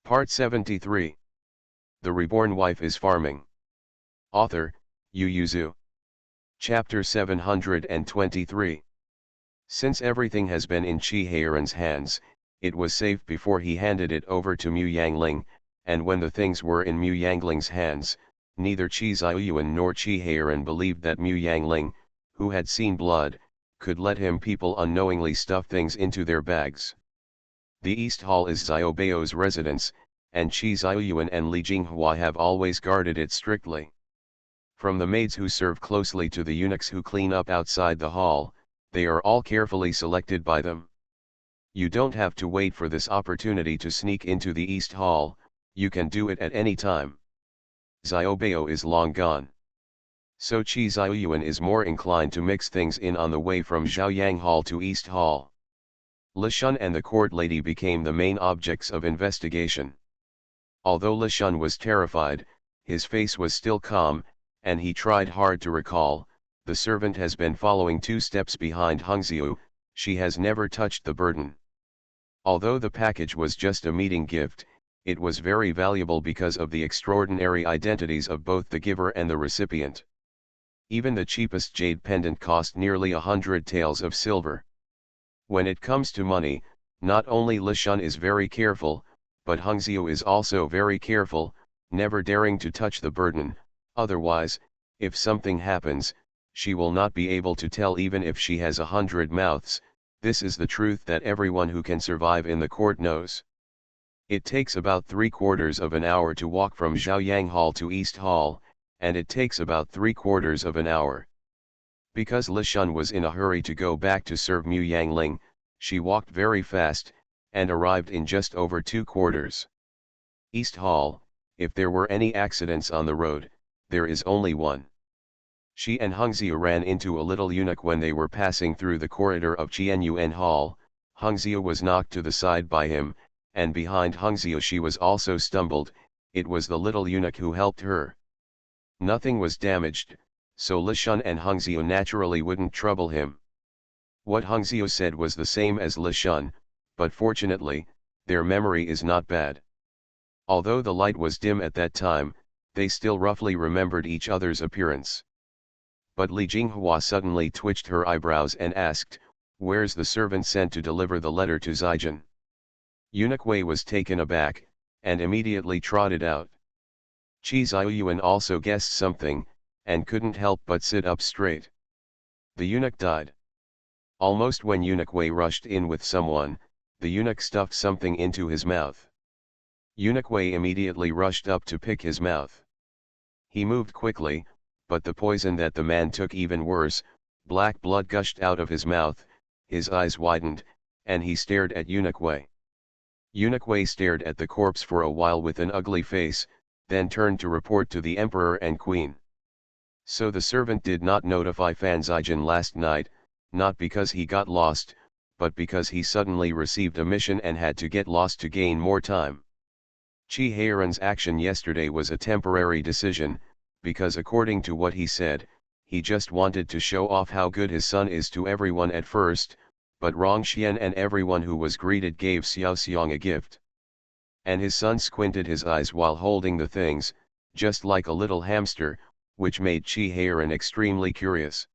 Part 73. The Reborn Wife is Farming. Author, Yu Yuzu. Chapter 723. Since everything has been in Qi Heiran's hands, it was safe before he handed it over to Mu Yangling, and when the things were in Mu Yangling's hands, neither Qi Ziyuan nor Qi Heiran believed that Mu Yangling, who had seen blood, could let him people unknowingly stuff things into their bags. The East Hall is Xiaobeo's residence, and Qi Ziyuan and Li Jinghua have always guarded it strictly. From the maids who serve closely to the eunuchs who clean up outside the hall, they are all carefully selected by them. You don't have to wait for this opportunity to sneak into the East Hall, you can do it at any time. Xiaobeo is long gone. So Qi Ziyuan is more inclined to mix things in on the way from Zhaoyang Hall to East Hall. Li Shun and the court lady became the main objects of investigation. Although Li Shun was terrified, his face was still calm, and he tried hard to recall, the servant has been following 2 steps behind Hongxiu, she has never touched the burden. Although the package was just a meeting gift, it was very valuable because of the extraordinary identities of both the giver and the recipient. Even the cheapest jade pendant cost nearly 100 taels of silver. When it comes to money, not only Li Shun is very careful, but Hongxiu is also very careful, never daring to touch the burden, otherwise, if something happens, she will not be able to tell even if she has 100 mouths. This is the truth that everyone who can survive in the court knows. It takes about 3/4 of an hour to walk from Zhaoyang Hall to East Hall, and it takes about 3/4 of an hour. Because Li Shun was in a hurry to go back to serve Mu Yangling, she walked very fast, and arrived in just over 2/4. East Hall, if there were any accidents on the road, there is only one. She and Hongxiu ran into a little eunuch when they were passing through the corridor of Qianyuan Hall. Hongxiu was knocked to the side by him, and behind Hongxiu she was also stumbled. It was the little eunuch who helped her. Nothing was damaged, so Li Shun and Hongxiu naturally wouldn't trouble him. What Hongxiu said was the same as Li Shun, but fortunately, their memory is not bad. Although the light was dim at that time, they still roughly remembered each other's appearance. But Li Jinghua suddenly twitched her eyebrows and asked, "Where's the servant sent to deliver the letter to Zijin?" Eunuch Wei was taken aback, and immediately trotted out. Qi Ziyuan also guessed something, and couldn't help but sit up straight. The eunuch died. Almost when Eunuch Wei rushed in with someone, the eunuch stuffed something into his mouth. Eunuch Wei immediately rushed up to pick his mouth. He moved quickly, but the poison that the man took even worse. Black blood gushed out of his mouth, his eyes widened, and he stared at Eunuch Wei. Eunuch Wei stared at the corpse for a while with an ugly face, then turned to report to the emperor and queen. So the servant did not notify Fan Zijin last night, not because he got lost, but because he suddenly received a mission and had to get lost to gain more time. Qi Heiran's action yesterday was a temporary decision, because according to what he said, he just wanted to show off how good his son is to everyone at first, but Rongxian and everyone who was greeted gave Xiao Xiang a gift. And his son squinted his eyes while holding the things, just like a little hamster, which made Qi Heiran extremely curious.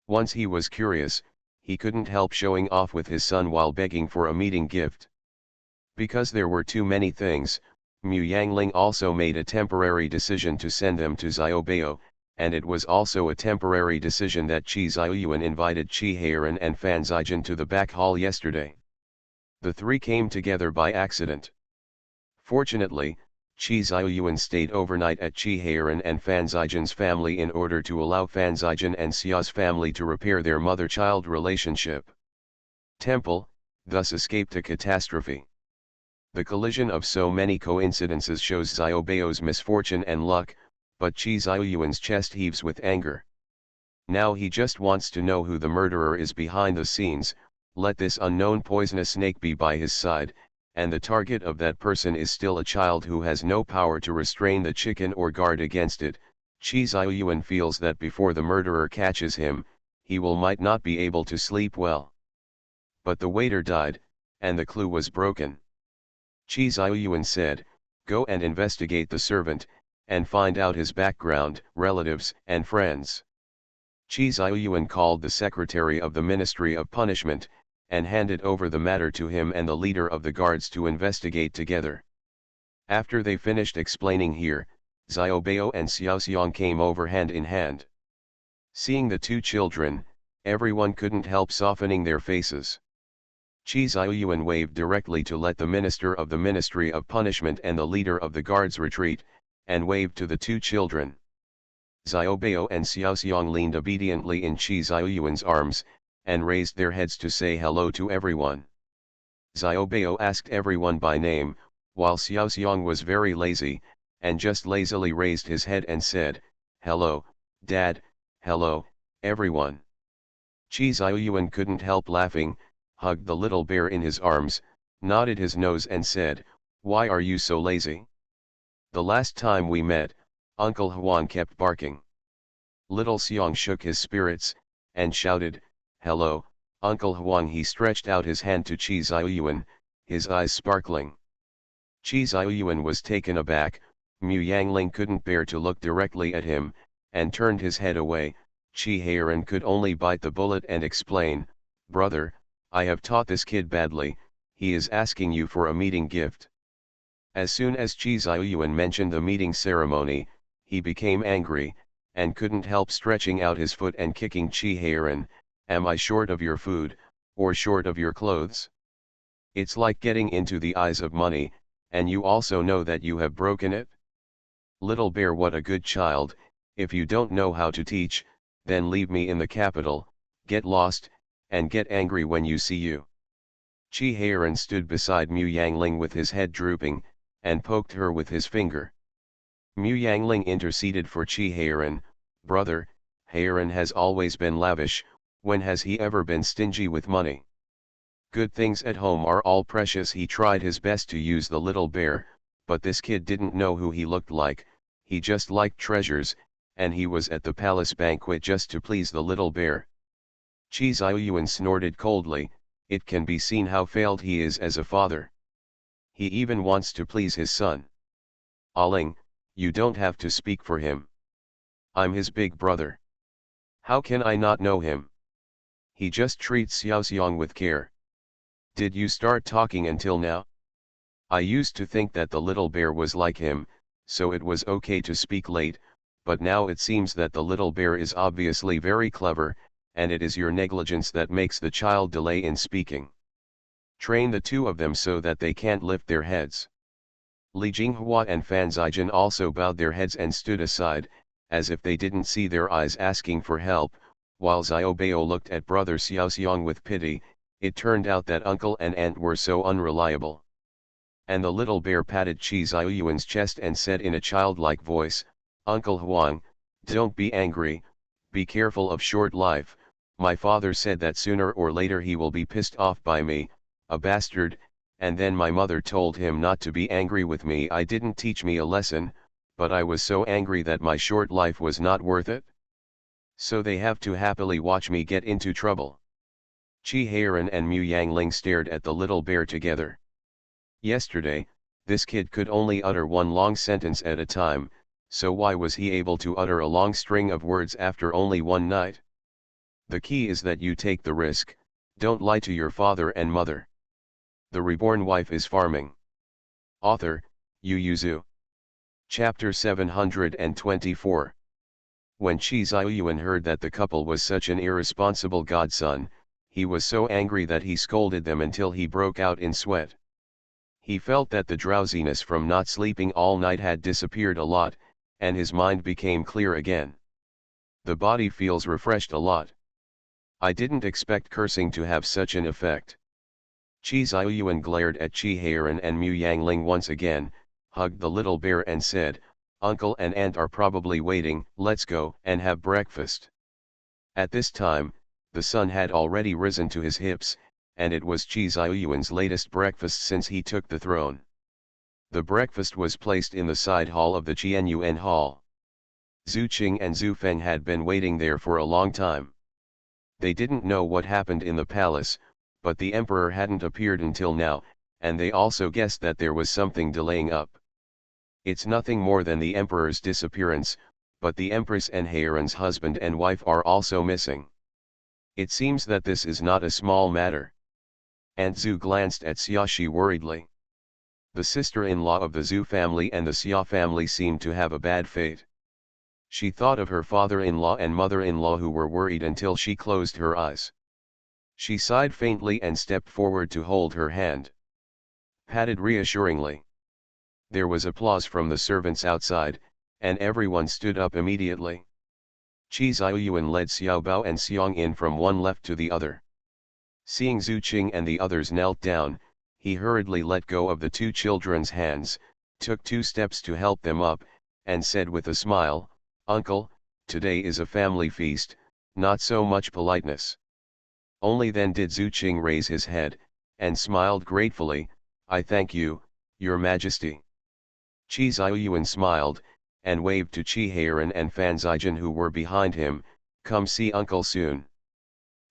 Once he was curious, he couldn't help showing off with his son while begging for a meeting gift. Because there were too many things, Mu Yangling also made a temporary decision to send them to Xiaobeo, and it was also a temporary decision that Qi Ziyuan invited Qi Heiran and Fan Zijin to the back hall yesterday. The 3 came together by accident. Fortunately, Qi Ziyuan stayed overnight at Qi Heiran and Fan Zijin's family in order to allow Fan Zijin and Xia's family to repair their mother-child relationship. Temple, thus escaped a catastrophe. The collision of so many coincidences shows Xiaobeo's misfortune and luck, but Qi Ziyuan's chest heaves with anger. Now he just wants to know who the murderer is behind the scenes. Let this unknown poisonous snake be by his side, and the target of that person is still a child who has no power to restrain the chicken or guard against it. Qi Ziyuan feels that before the murderer catches him, he might not be able to sleep well. But the waiter died, and the clue was broken. Qi Xiaoyuan said, "Go and investigate the servant, and find out his background, relatives, and friends." Qi Xiaoyuan called the secretary of the Ministry of Punishment, and handed over the matter to him and the leader of the guards to investigate together. After they finished explaining here, Xiaobao and Xiaoxiang came over hand in hand. Seeing the two children, everyone couldn't help softening their faces. Qi Xiaoyuan waved directly to let the minister of the Ministry of Punishment and the leader of the guards retreat, and waved to the two children. Xiaobao and Xiaoxiang leaned obediently in Qi Xiaoyuan's arms, and raised their heads to say hello to everyone. Xiaobao asked everyone by name, while Xiaoxiang was very lazy, and just lazily raised his head and said, "Hello, Dad, hello, everyone." Qi Xiaoyuan couldn't help laughing, hugged the little bear in his arms, nodded his nose and said, "Why are you so lazy? The last time we met, Uncle Huang kept barking." Little Xiang shook his spirits, and shouted, "Hello, Uncle Huang." He stretched out his hand to Qi Xiaoyuan, his eyes sparkling. Qi Xiaoyuan was taken aback. Mu Yangling couldn't bear to look directly at him, and turned his head away. Qi Heiran could only bite the bullet and explain, "Brother, I have taught this kid badly, he is asking you for a meeting gift." As soon as Qi Xiaoyuan mentioned the meeting ceremony, he became angry, and couldn't help stretching out his foot and kicking Qi Heiran. "Am I short of your food, or short of your clothes? It's like getting into the eyes of money, and you also know that you have broken it? Little bear, what a good child. If you don't know how to teach, then leave me in the capital, get lost, and get angry when you see you." Qi Heiran stood beside Mu Yangling with his head drooping, and poked her with his finger. Mu Yangling interceded for Qi Heiran, "Brother, Heiran has always been lavish, when has he ever been stingy with money? Good things at home are all precious." He tried his best to use the little bear, but this kid didn't know who he looked like, he just liked treasures, and he was at the palace banquet just to please the little bear. Qi Xiaoyuan snorted coldly, it can be seen how failed he is as a father. He even wants to please his son. "Aling, you don't have to speak for him. I'm his big brother. How can I not know him? He just treats Xiaoxiang with care. Did you start talking until now? I used to think that the little bear was like him, so it was okay to speak late, but now it seems that the little bear is obviously very clever, and it is your negligence that makes the child delay in speaking. Train the two of them so that they can't lift their heads." Li Jinghua and Fan Zijin also bowed their heads and stood aside, as if they didn't see their eyes asking for help, while Xiaobao looked at brother Xiaoxiang with pity. It turned out that uncle and aunt were so unreliable. And the little bear patted Qi Xiaoyuan's chest and said in a childlike voice, "Uncle Huang, don't be angry, be careful of short life. My father said that sooner or later he will be pissed off by me, a bastard, and then my mother told him not to be angry with me. I didn't teach me a lesson, but I was so angry that my short life was not worth it. So they have to happily watch me get into trouble." Qi Heiran and Mu Yangling stared at the little bear together. Yesterday, this kid could only utter one long sentence at a time, so why was he able to utter a long string of words after only one night? The key is that you take the risk, don't lie to your father and mother. The Reborn Wife is Farming. Author, Yu Yuzu. Chapter 724. When Qi Xiaoyuan heard that the couple was such an irresponsible godson, he was so angry that he scolded them until he broke out in sweat. He felt that the drowsiness from not sleeping all night had disappeared a lot, and his mind became clear again. The body feels refreshed a lot. I didn't expect cursing to have such an effect. Qi Xiaoyuan glared at Qi Heiran and Mu Yangling once again, hugged the little bear and said, "Uncle and aunt are probably waiting, let's go and have breakfast." At this time, the sun had already risen to his hips, and it was Qi Xiaoyuan's latest breakfast since he took the throne. The breakfast was placed in the side hall of the Qianyuan Hall. Zhu Qing and Zhu Feng had been waiting there for a long time. They didn't know what happened in the palace, but the emperor hadn't appeared until now, and they also guessed that there was something delaying up. It's nothing more than the emperor's disappearance, but the empress and Heiran's husband and wife are also missing. It seems that this is not a small matter. Aunt Zhu glanced at Xiaoxi worriedly. The sister-in-law of the Zhu family and the Xia family seemed to have a bad fate. She thought of her father-in-law and mother-in-law who were worried until she closed her eyes. She sighed faintly and stepped forward to hold her hand. Patted reassuringly. There was applause from the servants outside, and everyone stood up immediately. Qi Xiaoyuan led Xiao Bao and Xiong in from one left to the other. Seeing Zhu Qing and the others knelt down, he hurriedly let go of the two children's hands, took 2 steps to help them up, and said with a smile, "Uncle, today is a family feast, not so much politeness." Only then did Zhu Qing raise his head, and smiled gratefully, "I thank you, Your Majesty." Qi Xiaoyuan smiled, and waved to Qi Heiran and Fan Zijin who were behind him, "Come see uncle soon."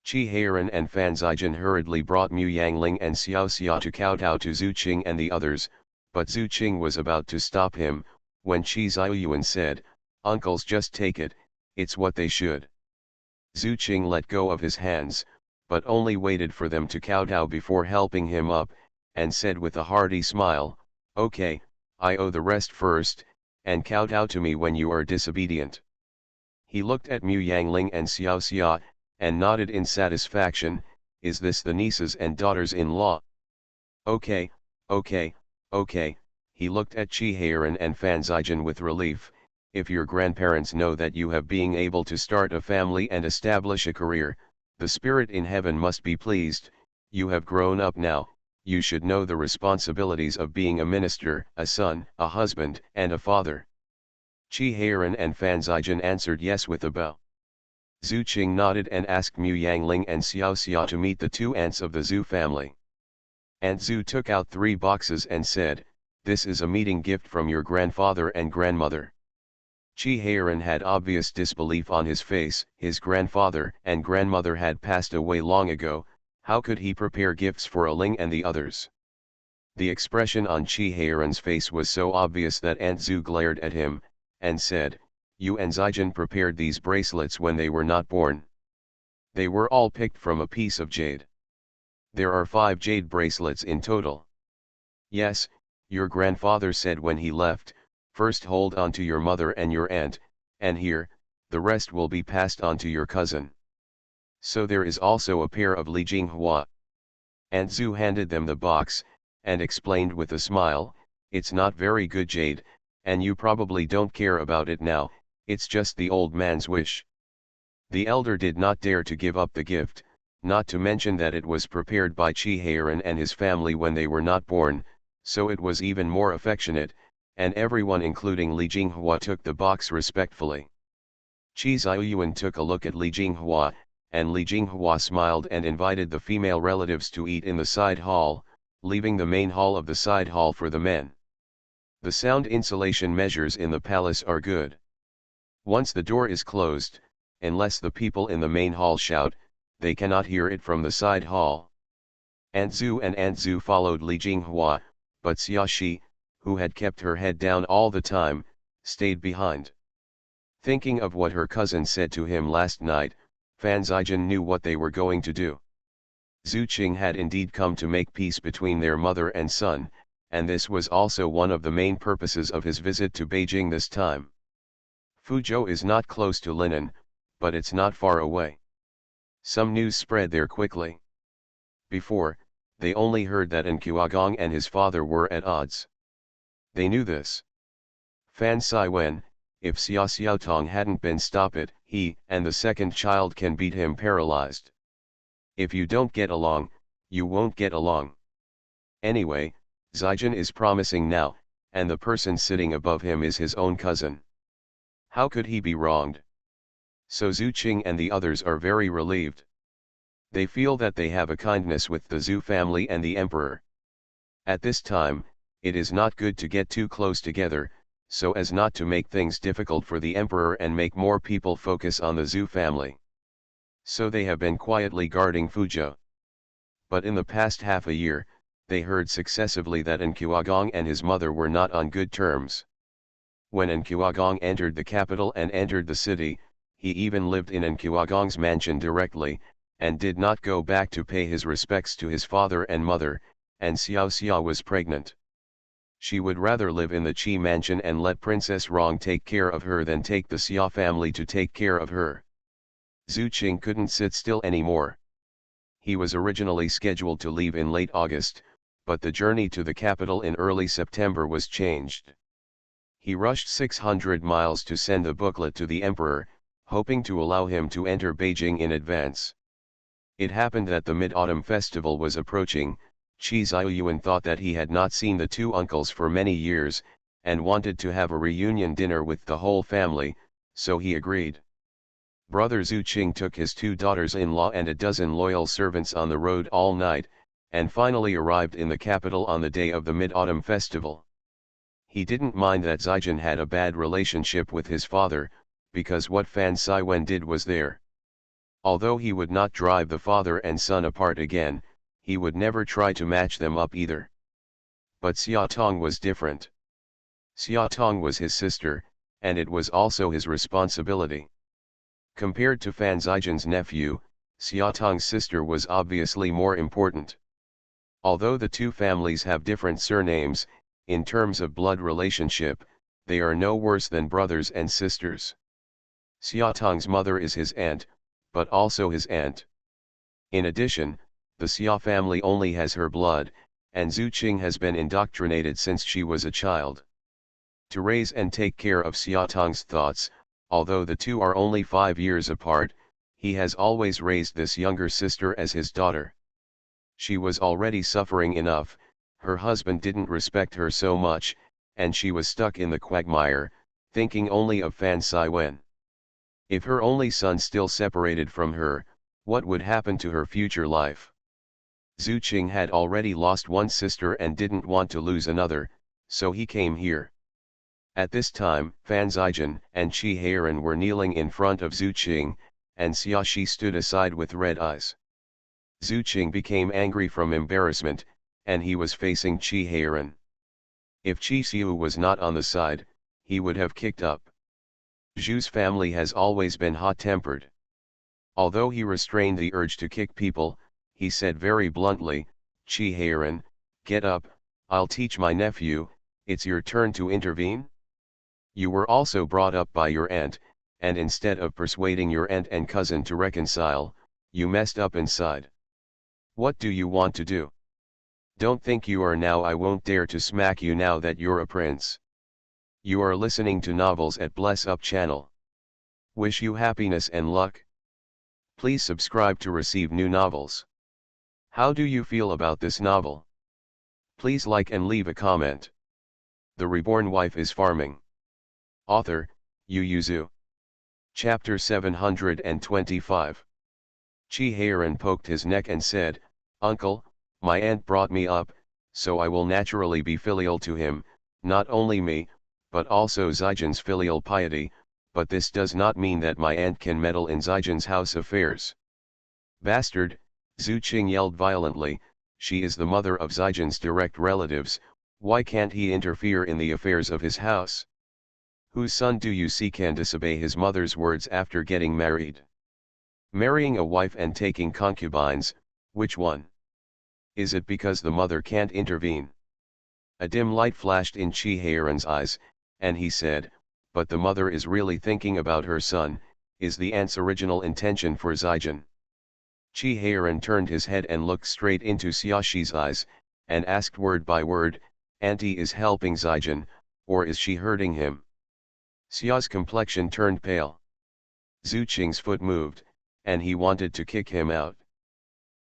Qi Heiran and Fan Zijin hurriedly brought Mu Yangling and Xiao Xia to kowtow to Zhu Qing and the others, but Zhu Qing was about to stop him, when Qi Xiaoyuan said, "Uncles, just take it, it's what they should." Zhu Qing let go of his hands, but only waited for them to kowtow before helping him up, and said with a hearty smile, "Okay, I owe the rest first, and kowtow to me when you are disobedient." He looked at Mu Yangling and Xiao Xia, and nodded in satisfaction, "Is this the nieces and daughters-in-law?" "Okay, okay, okay," he looked at Qi Heiran and Fan Zijin with relief, "if your grandparents know that you have being able to start a family and establish a career, the spirit in heaven must be pleased. You have grown up now, you should know the responsibilities of being a minister, a son, a husband, and a father." Qi Heiran and Fan Zijin answered yes with a bow. Zhu Qing nodded and asked Mu Yangling and Xiao Xia to meet the 2 aunts of the Zhu family. Aunt Zhu took out 3 boxes and said, "This is a meeting gift from your grandfather and grandmother." Qi Heiran had obvious disbelief on his face. His grandfather and grandmother had passed away long ago, how could he prepare gifts for a Ling and the others? The expression on Qi Heiran's face was so obvious that Aunt Zhu glared at him, and said, "You and Zijin prepared these bracelets when they were not born. They were all picked from a piece of jade. There are 5 jade bracelets in total." "Yes, your grandfather said when he left, first hold on to your mother and your aunt, and here, the rest will be passed on to your cousin. So there is also a pair of Li Jinghua." Aunt Zhu handed them the box, and explained with a smile, "It's not very good jade, and you probably don't care about it now, it's just the old man's wish." The elder did not dare to give up the gift, not to mention that it was prepared by Qi Heiran and his family when they were not born, so it was even more affectionate, and everyone including Li Jinghua took the box respectfully. Qi Xiaoyuan took a look at Li Jinghua, and Li Jinghua smiled and invited the female relatives to eat in the side hall, leaving the main hall of the side hall for the men. The sound insulation measures in the palace are good. Once the door is closed, unless the people in the main hall shout, they cannot hear it from the side hall. Aunt Zhu and Aunt Zhu followed Li Jinghua, but Xiaoxi, who had kept her head down all the time, stayed behind. Thinking of what her cousin said to him last night, Fan Zijin knew what they were going to do. Zhu Qing had indeed come to make peace between their mother and son, and this was also one of the main purposes of his visit to Beijing this time. Fuzhou is not close to Linan, but it's not far away. Some news spread there quickly. Before, they only heard that Nquagong and his father were at odds. They knew this. Fan Siwen, if Xia Xiaotong hadn't been stopped, he and the second child can beat him paralyzed. If you don't get along, you won't get along. Anyway, Zijin is promising now, and the person sitting above him is his own cousin. How could he be wronged? So Zhu Qing and the others are very relieved. They feel that they have a kindness with the Zhu family and the emperor. At this time, it is not good to get too close together, so as not to make things difficult for the emperor and make more people focus on the Zhu family. So they have been quietly guarding Fuzhou. But in the past half a year, they heard successively that Nkuagong and his mother were not on good terms. When Nkuagong entered the capital and entered the city, he even lived in Nkuagong's mansion directly, and did not go back to pay his respects to his father and mother, and Xiao Xia was pregnant. She would rather live in the Qi mansion and let Princess Rong take care of her than take the Xia family to take care of her. Zhu Qing couldn't sit still anymore. He was originally scheduled to leave in late August, but the journey to the capital in early September was changed. He rushed 600 miles to send a booklet to the emperor, hoping to allow him to enter Beijing in advance. It happened that the Mid-Autumn Festival was approaching. Qi Ziyuan thought that he had not seen the two uncles for many years, and wanted to have a reunion dinner with the whole family, so he agreed. Brother Zhu Qing took his two daughters-in-law and a dozen loyal servants on the road all night, and finally arrived in the capital on the day of the Mid-Autumn Festival. He didn't mind that Zijin had a bad relationship with his father, because what Fan Siwen did was there. Although he would not drive the father and son apart again, he would never try to match them up either. But Xia Tong was different. Xia Tong was his sister, and it was also his responsibility. Compared to Fan Zijin's nephew, Xia Tong's sister was obviously more important. Although the two families have different surnames, in terms of blood relationship, they are no worse than brothers and sisters. Xia Tong's mother is his aunt, but also his aunt. In addition, the Xia family only has her blood, and Zhu Qing has been indoctrinated since she was a child. To raise and take care of Xia Tong's thoughts, although the two are only 5 years apart, he has always raised this younger sister as his daughter. She was already suffering enough, her husband didn't respect her so much, and she was stuck in the quagmire, thinking only of Fan Siwen. If her only son still separated from her, what would happen to her future life? Zhu Qing had already lost one sister and didn't want to lose another, so he came here. At this time, Fan Zijin and Qi Heiran were kneeling in front of Zhu Qing, and Xia Shi stood aside with red eyes. Zhu Qing became angry from embarrassment, and he was facing Qi Heiran. If Qi Xiu was not on the side, he would have kicked up. Zhu's family has always been hot-tempered. Although he restrained the urge to kick people, he said very bluntly, "Qi Heiran, get up, I'll teach my nephew, it's your turn to intervene? You were also brought up by your aunt, and instead of persuading your aunt and cousin to reconcile, you messed up inside. What do you want to do? Don't think you are now. I won't dare to smack you now that you're a prince." You are listening to Novels at Bless Up channel. Wish you happiness and luck. Please subscribe to receive new novels. How do you feel about this novel? Please like and leave a comment. The Reborn Wife is Farming. Author, Yu Zhu. Chapter 725. Qi Heiran poked his neck and said, "Uncle, my aunt brought me up, so I will naturally be filial to him, not only me, but also Zijin's filial piety, but this does not mean that my aunt can meddle in Zijin's house affairs." "Bastard," Zhu Qing yelled violently, "she is the mother of Zijin's direct relatives, why can't he interfere in the affairs of his house? Whose son do you see can disobey his mother's words after getting married? Marrying a wife and taking concubines, which one? Is it because the mother can't intervene?" A dim light flashed in Qi Heiran's eyes, and he said, "But the mother is really thinking about her son, is the aunt's original intention for Zijin?" Qi Heiran turned his head and looked straight into Xia Shi's eyes, and asked word by word, "Auntie is helping Zijin, or is she hurting him?" Xia's complexion turned pale. Zhu Qing's foot moved, and he wanted to kick him out.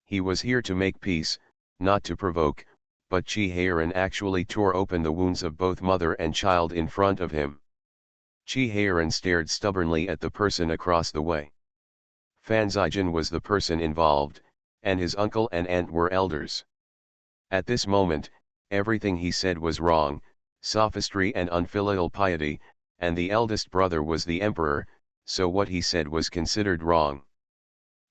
He was here to make peace, not to provoke, but Qi Heiran actually tore open the wounds of both mother and child in front of him. Qi Heiran stared stubbornly at the person across the way. Fan Zijin was the person involved, and his uncle and aunt were elders. At this moment, everything he said was wrong, sophistry and unfilial piety, and the eldest brother was the emperor, so what he said was considered wrong.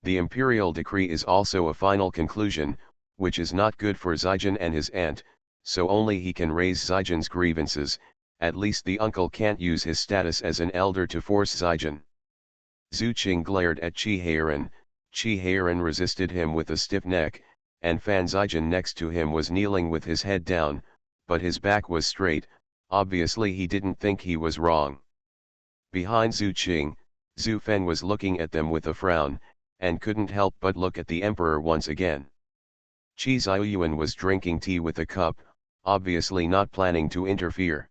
The imperial decree is also a final conclusion, which is not good for Zijin and his aunt, so only he can raise Zijin's grievances. At least the uncle can't use his status as an elder to force Zijin. Zhu Qing glared at Qi Heiran. Qi Heiran resisted him with a stiff neck, and Fan Zijin next to him was kneeling with his head down, but his back was straight. Obviously he didn't think he was wrong. Behind Zhu Qing, Zhu Fen was looking at them with a frown, and couldn't help but look at the emperor once again. Qi Ziyuan was drinking tea with a cup, obviously not planning to interfere.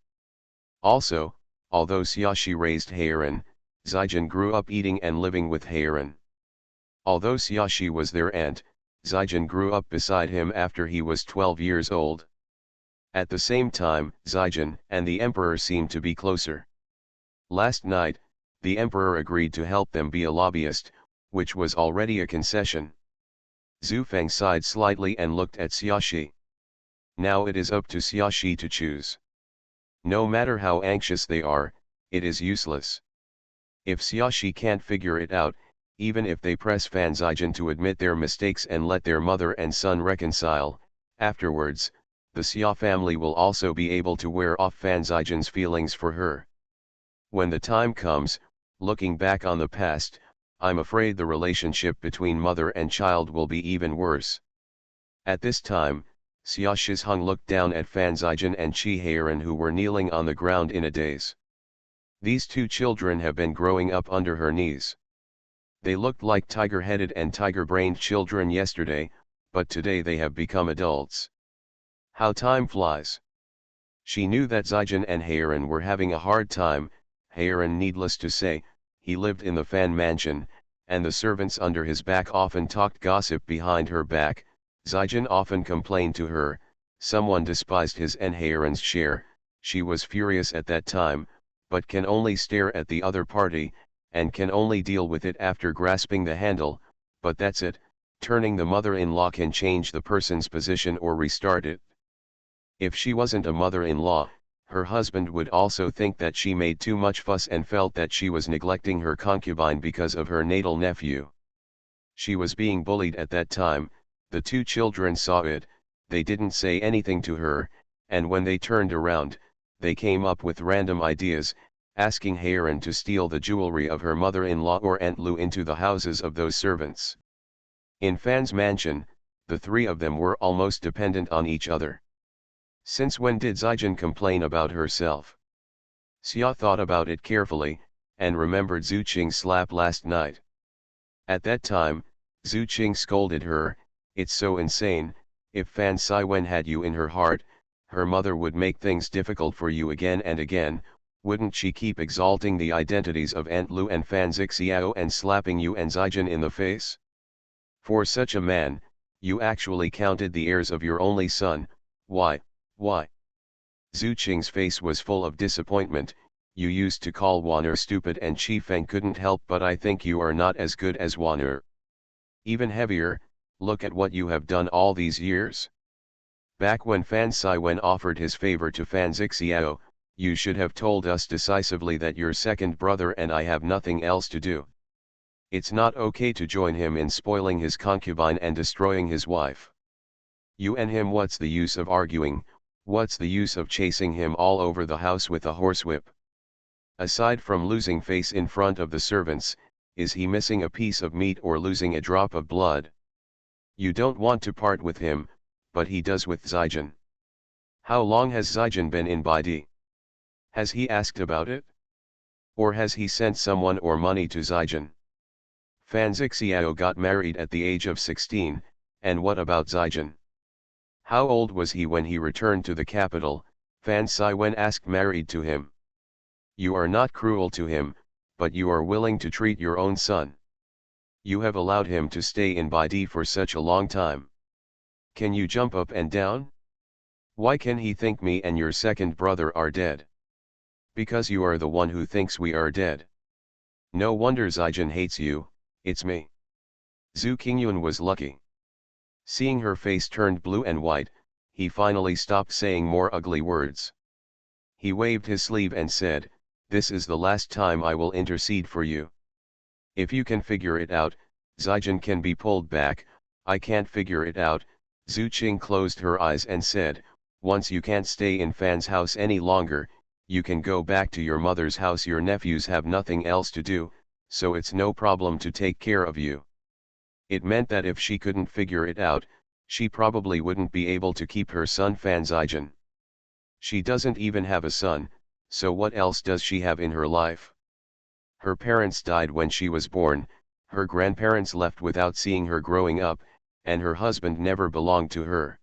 Also, although Xiaxi raised Heiran, Zijin grew up eating and living with Heiran. Although Xiaxi was their aunt, Zijin grew up beside him after he was 12 years old. At the same time, Zijin and the emperor seemed to be closer. Last night, the emperor agreed to help them be a lobbyist, which was already a concession. Zhu Feng sighed slightly and looked at Xiaxi. Now it is up to Xiaxi to choose. No matter how anxious they are, it is useless. If Xiaxi can't figure it out, even if they press Fan Zijin to admit their mistakes and let their mother and son reconcile, afterwards, the Xia family will also be able to wear off Fan Zijin's feelings for her. When the time comes, looking back on the past, I'm afraid the relationship between mother and child will be even worse. At this time, Xia Shizhong looked down at Fan Zijin and Qi Heiran, who were kneeling on the ground in a daze. These two children have been growing up under her knees. They looked like tiger-headed and tiger-brained children yesterday, but today they have become adults. How time flies. She knew that Zijin and Heiran were having a hard time. Heiran, needless to say, he lived in the Fan mansion, and the servants under his back often talked gossip behind her back. Zijin often complained to her, someone despised his and Heiran's share. She was furious at that time, but can only stare at the other party, and can only deal with it after grasping the handle. But that's it, turning the mother-in-law can change the person's position or restart it. If she wasn't a mother-in-law, her husband would also think that she made too much fuss and felt that she was neglecting her concubine because of her natal nephew. She was being bullied at that time. The two children saw it. They didn't say anything to her, and when they turned around, they came up with random ideas, asking Heiran to steal the jewelry of her mother-in-law or Aunt Lu into the houses of those servants. In Fan's mansion, the three of them were almost dependent on each other. Since when did Zijin complain about herself? Xia thought about it carefully, and remembered Zhu Qing's slap last night. At that time, Zhu Qing scolded her, "It's so insane, if Fan Siwen had you in her heart, her mother would make things difficult for you again and again. Wouldn't she keep exalting the identities of Aunt Lu and Fan Zixiao and slapping you and Zijin in the face? For such a man, you actually counted the heirs of your only son. Why? Zhu Qing's face was full of disappointment. You used to call Wan'er stupid and Qi Feng couldn't help, but I think you are not as good as Wan'er. Even heavier, look at what you have done all these years. Back when Fan Siwen offered his favor to Fan Zixiao, you should have told us decisively that your second brother and I have nothing else to do. It's not okay to join him in spoiling his concubine and destroying his wife. You and him, what's the use of arguing? What's the use of chasing him all over the house with a horsewhip? Aside from losing face in front of the servants, is he missing a piece of meat or losing a drop of blood? You don't want to part with him, but he does with Zijin. How long has Zijin been in Baidi? Has he asked about it? Or has he sent someone or money to Zijin? Fan Zixiao got married at the age of 16, and what about Zijin? How old was he when he returned to the capital? Fan Siwen asked. Married to him. You are not cruel to him, but you are willing to treat your own son. You have allowed him to stay in Baidi for such a long time. Can you jump up and down? Why can he think me and your second brother are dead? Because you are the one who thinks we are dead. No wonder Zijin hates you, it's me. Zhu Qingyun was lucky. Seeing her face turned blue and white, he finally stopped saying more ugly words. He waved his sleeve and said, "This is the last time I will intercede for you. If you can figure it out, Zijin can be pulled back. I can't figure it out, Zhu Qing closed her eyes and said, "Once you can't stay in Fan's house any longer, you can go back to your mother's house. Your nephews have nothing else to do, so it's no problem to take care of you." It meant that if she couldn't figure it out, she probably wouldn't be able to keep her son Fan Zijin. She doesn't even have a son, so what else does she have in her life? Her parents died when she was born, her grandparents left without seeing her growing up, and her husband never belonged to her.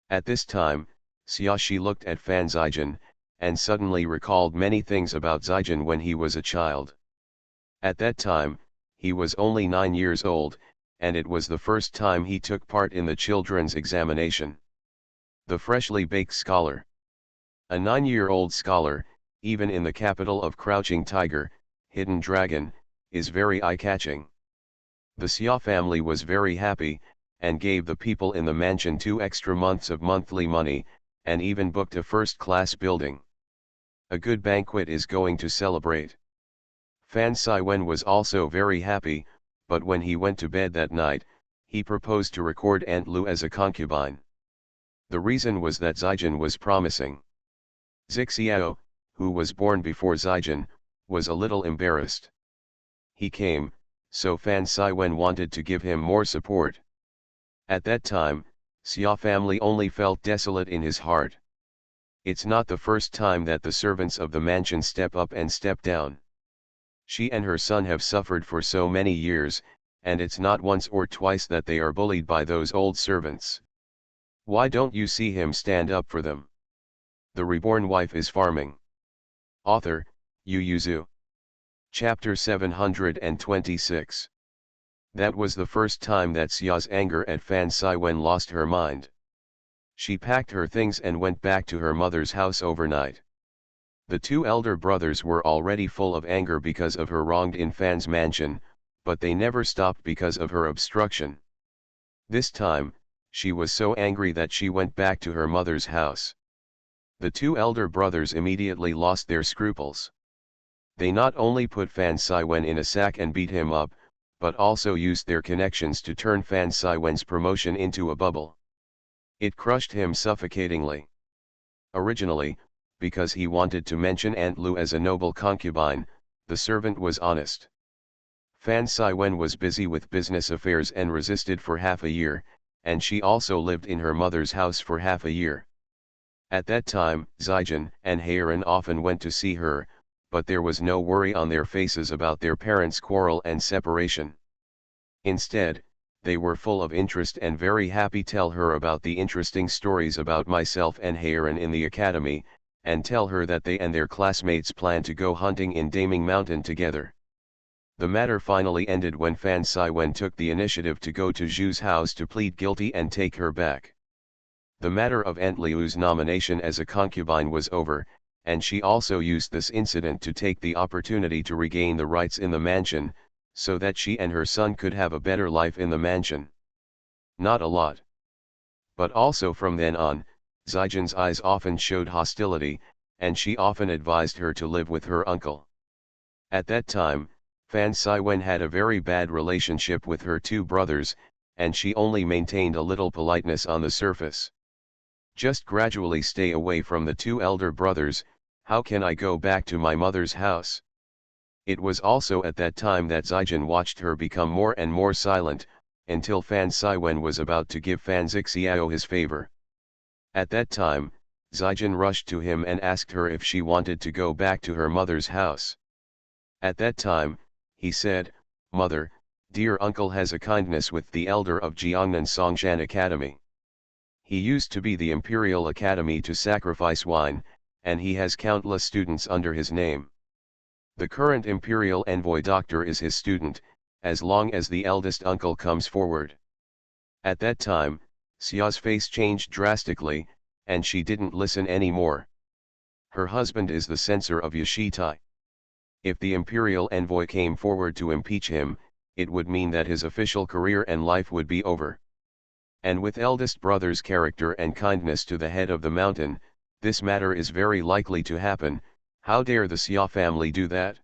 At this time, Xiaoxi looked at Fan Zijin, and suddenly recalled many things about Zijin when he was a child. At that time, he was only 9 years old, and it was the first time he took part in the children's examination. The freshly baked scholar. A 9-year-old scholar, even in the capital of Crouching Tiger, Hidden Dragon, is very eye-catching. The Xia family was very happy, and gave the people in the mansion 2 extra months of monthly money, and even booked a first-class building. A good banquet is going to celebrate. Fan Siwen was also very happy, but when he went to bed that night, he proposed to record Aunt Lu as a concubine. The reason was that Zijin was promising. Zixiao, who was born before Zijin, was a little embarrassed. He came, so Fan Siwen wanted to give him more support. At that time, Xia family only felt desolate in his heart. It's not the first time that the servants of the mansion step up and step down. She and her son have suffered for so many years, and it's not once or twice that they are bullied by those old servants. Why don't you see him stand up for them? The Reborn Wife is Farming. Author, Yu Yuzu. Chapter 726. That was the first time that Xia's anger at Fan Siwen lost her mind. She packed her things and went back to her mother's house overnight. The 2 elder brothers were already full of anger because of her wronged in Fan's mansion, but they never stopped because of her obstruction. This time, she was so angry that she went back to her mother's house. The 2 elder brothers immediately lost their scruples. They not only put Fan Siwen in a sack and beat him up, but also used their connections to turn Fan Siwen's promotion into a bubble. It crushed him suffocatingly. Originally, because he wanted to mention Aunt Lu as a noble concubine, the servant was honest. Fan Siwen was busy with business affairs and resisted for half a year, and she also lived in her mother's house for half a year. At that time, Zijin and Heiran often went to see her, but there was no worry on their faces about their parents' quarrel and separation. Instead, they were full of interest and very happy tell her about the interesting stories about myself and Heiran in the academy, and tell her that they and their classmates plan to go hunting in Daming Mountain together. The matter finally ended when Fan Siwen took the initiative to go to Zhu's house to plead guilty and take her back. The matter of Aunt Liu's nomination as a concubine was over, and she also used this incident to take the opportunity to regain the rights in the mansion, so that she and her son could have a better life in the mansion. Not a lot. But also from then on, Zijin's eyes often showed hostility, and she often advised her to live with her uncle. At that time, Fan Siwen had a very bad relationship with her 2 brothers, and she only maintained a little politeness on the surface. Just gradually stay away from the 2 elder brothers. How can I go back to my mother's house? It was also at that time that Zijin watched her become more and more silent, until Fan Siwen was about to give Fan Zixiao his favor. At that time, Zijin rushed to him and asked her if she wanted to go back to her mother's house. At that time, he said, "Mother, dear uncle has a kindness with the elder of Jiangnan Songshan Academy. He used to be the Imperial Academy to sacrifice wine, and he has countless students under his name. The current Imperial Envoy Doctor is his student, as long as the eldest uncle comes forward." At that time, Xia's face changed drastically, and she didn't listen anymore. Her husband is the censor of Yashitai. If the Imperial Envoy came forward to impeach him, it would mean that his official career and life would be over. And with eldest brother's character and kindness to the head of the mountain, this matter is very likely to happen. How dare the Xia family do that?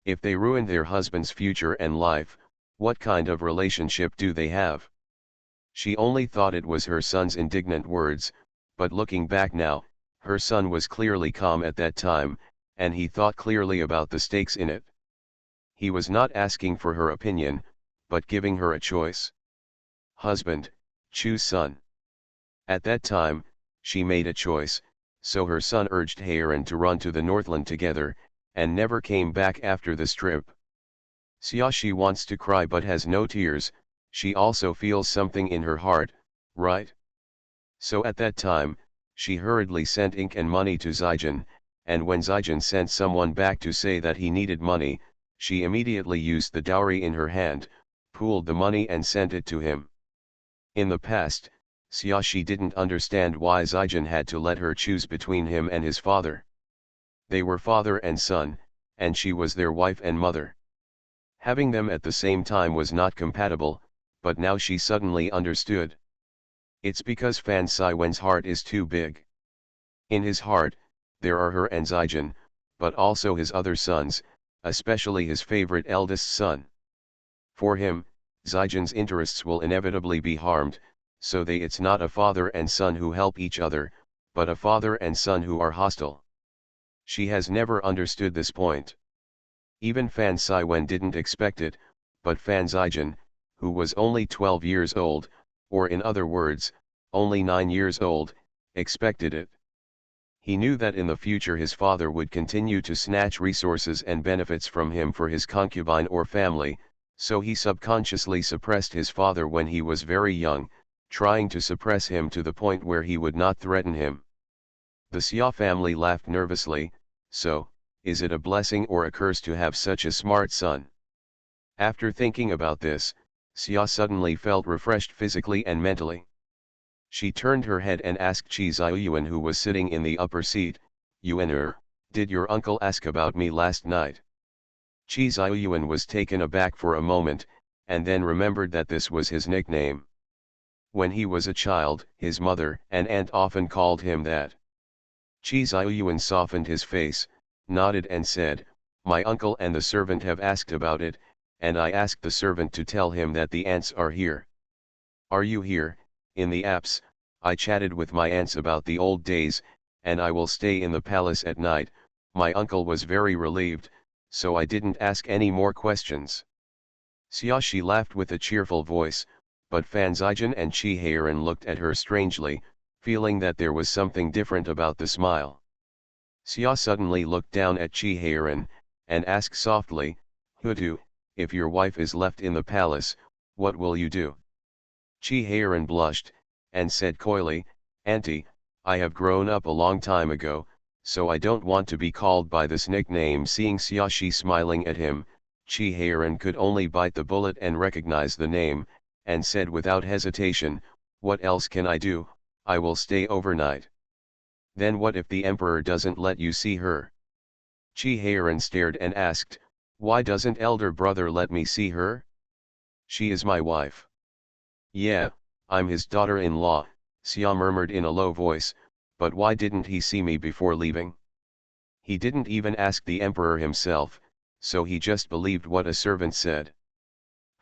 If they ruin their husband's future and life, what kind of relationship do they have? She only thought it was her son's indignant words, but looking back now, her son was clearly calm at that time, and he thought clearly about the stakes in it. He was not asking for her opinion, but giving her a choice. Husband, choose son. At that time, she made a choice, so her son urged Haerin to run to the Northland together, and never came back after the strip. She wants to cry but has no tears, she also feels something in her heart, right? So at that time, she hurriedly sent ink and money to Zijin, and when Zijin sent someone back to say that he needed money, she immediately used the dowry in her hand, pooled the money and sent it to him. In the past, She didn't understand why Zijin had to let her choose between him and his father. They were father and son, and she was their wife and mother. Having them at the same time was not compatible, but now she suddenly understood. It's because Fan Siwen's heart is too big. In his heart, there are her and Zijin, but also his other sons, especially his favorite eldest son. For him, Zijin's interests will inevitably be harmed, so it's not a father and son who help each other, but a father and son who are hostile. She has never understood this point. Even Fan Siwen didn't expect it, but Fan Zijin, who was only 12 years old, or in other words, only 9 years old, expected it. He knew that in the future his father would continue to snatch resources and benefits from him for his concubine or family, so he subconsciously suppressed his father when he was very young, trying to suppress him to the point where he would not threaten him. The Xia family laughed nervously. So, is it a blessing or a curse to have such a smart son? After thinking about this, Xia suddenly felt refreshed physically and mentally. She turned her head and asked Chi Xiuyuan, who was sitting in the upper seat, "Yuan, did your uncle ask about me last night?" Chi Xiuyuan was taken aback for a moment, and then remembered that this was his nickname. When he was a child, his mother and aunt often called him that. Chi Xiuyuan softened his face, nodded and said, "My uncle and the servant have asked about it, and I asked the servant to tell him that the ants are here." "Are you here?" "In the apse, I chatted with my aunts about the old days, and I will stay in the palace at night." My uncle was very relieved, so I didn't ask any more questions. Xiaoshi laughed with a cheerful voice, but Fan Zijin and Chi Haerin looked at her strangely, feeling that there was something different about the smile. Xia suddenly looked down at Chi Haerin, and asked softly, "Hutu, if your wife is left in the palace, what will you do?" Chi Haerin blushed, and said coyly, "Auntie, I have grown up a long time ago, so I don't want to be called by this nickname." Seeing Xiaoshi smiling at him, Chi Haerin could only bite the bullet and recognize the name, and said without hesitation, "What else can I do? I will stay overnight." "Then what if the emperor doesn't let you see her?" Chi Haerin stared and asked, "Why doesn't elder brother let me see her?" "She is my wife." "Yeah, I'm his daughter-in-law," Xia murmured in a low voice, "but why didn't he see me before leaving?" He didn't even ask the emperor himself, so he just believed what a servant said.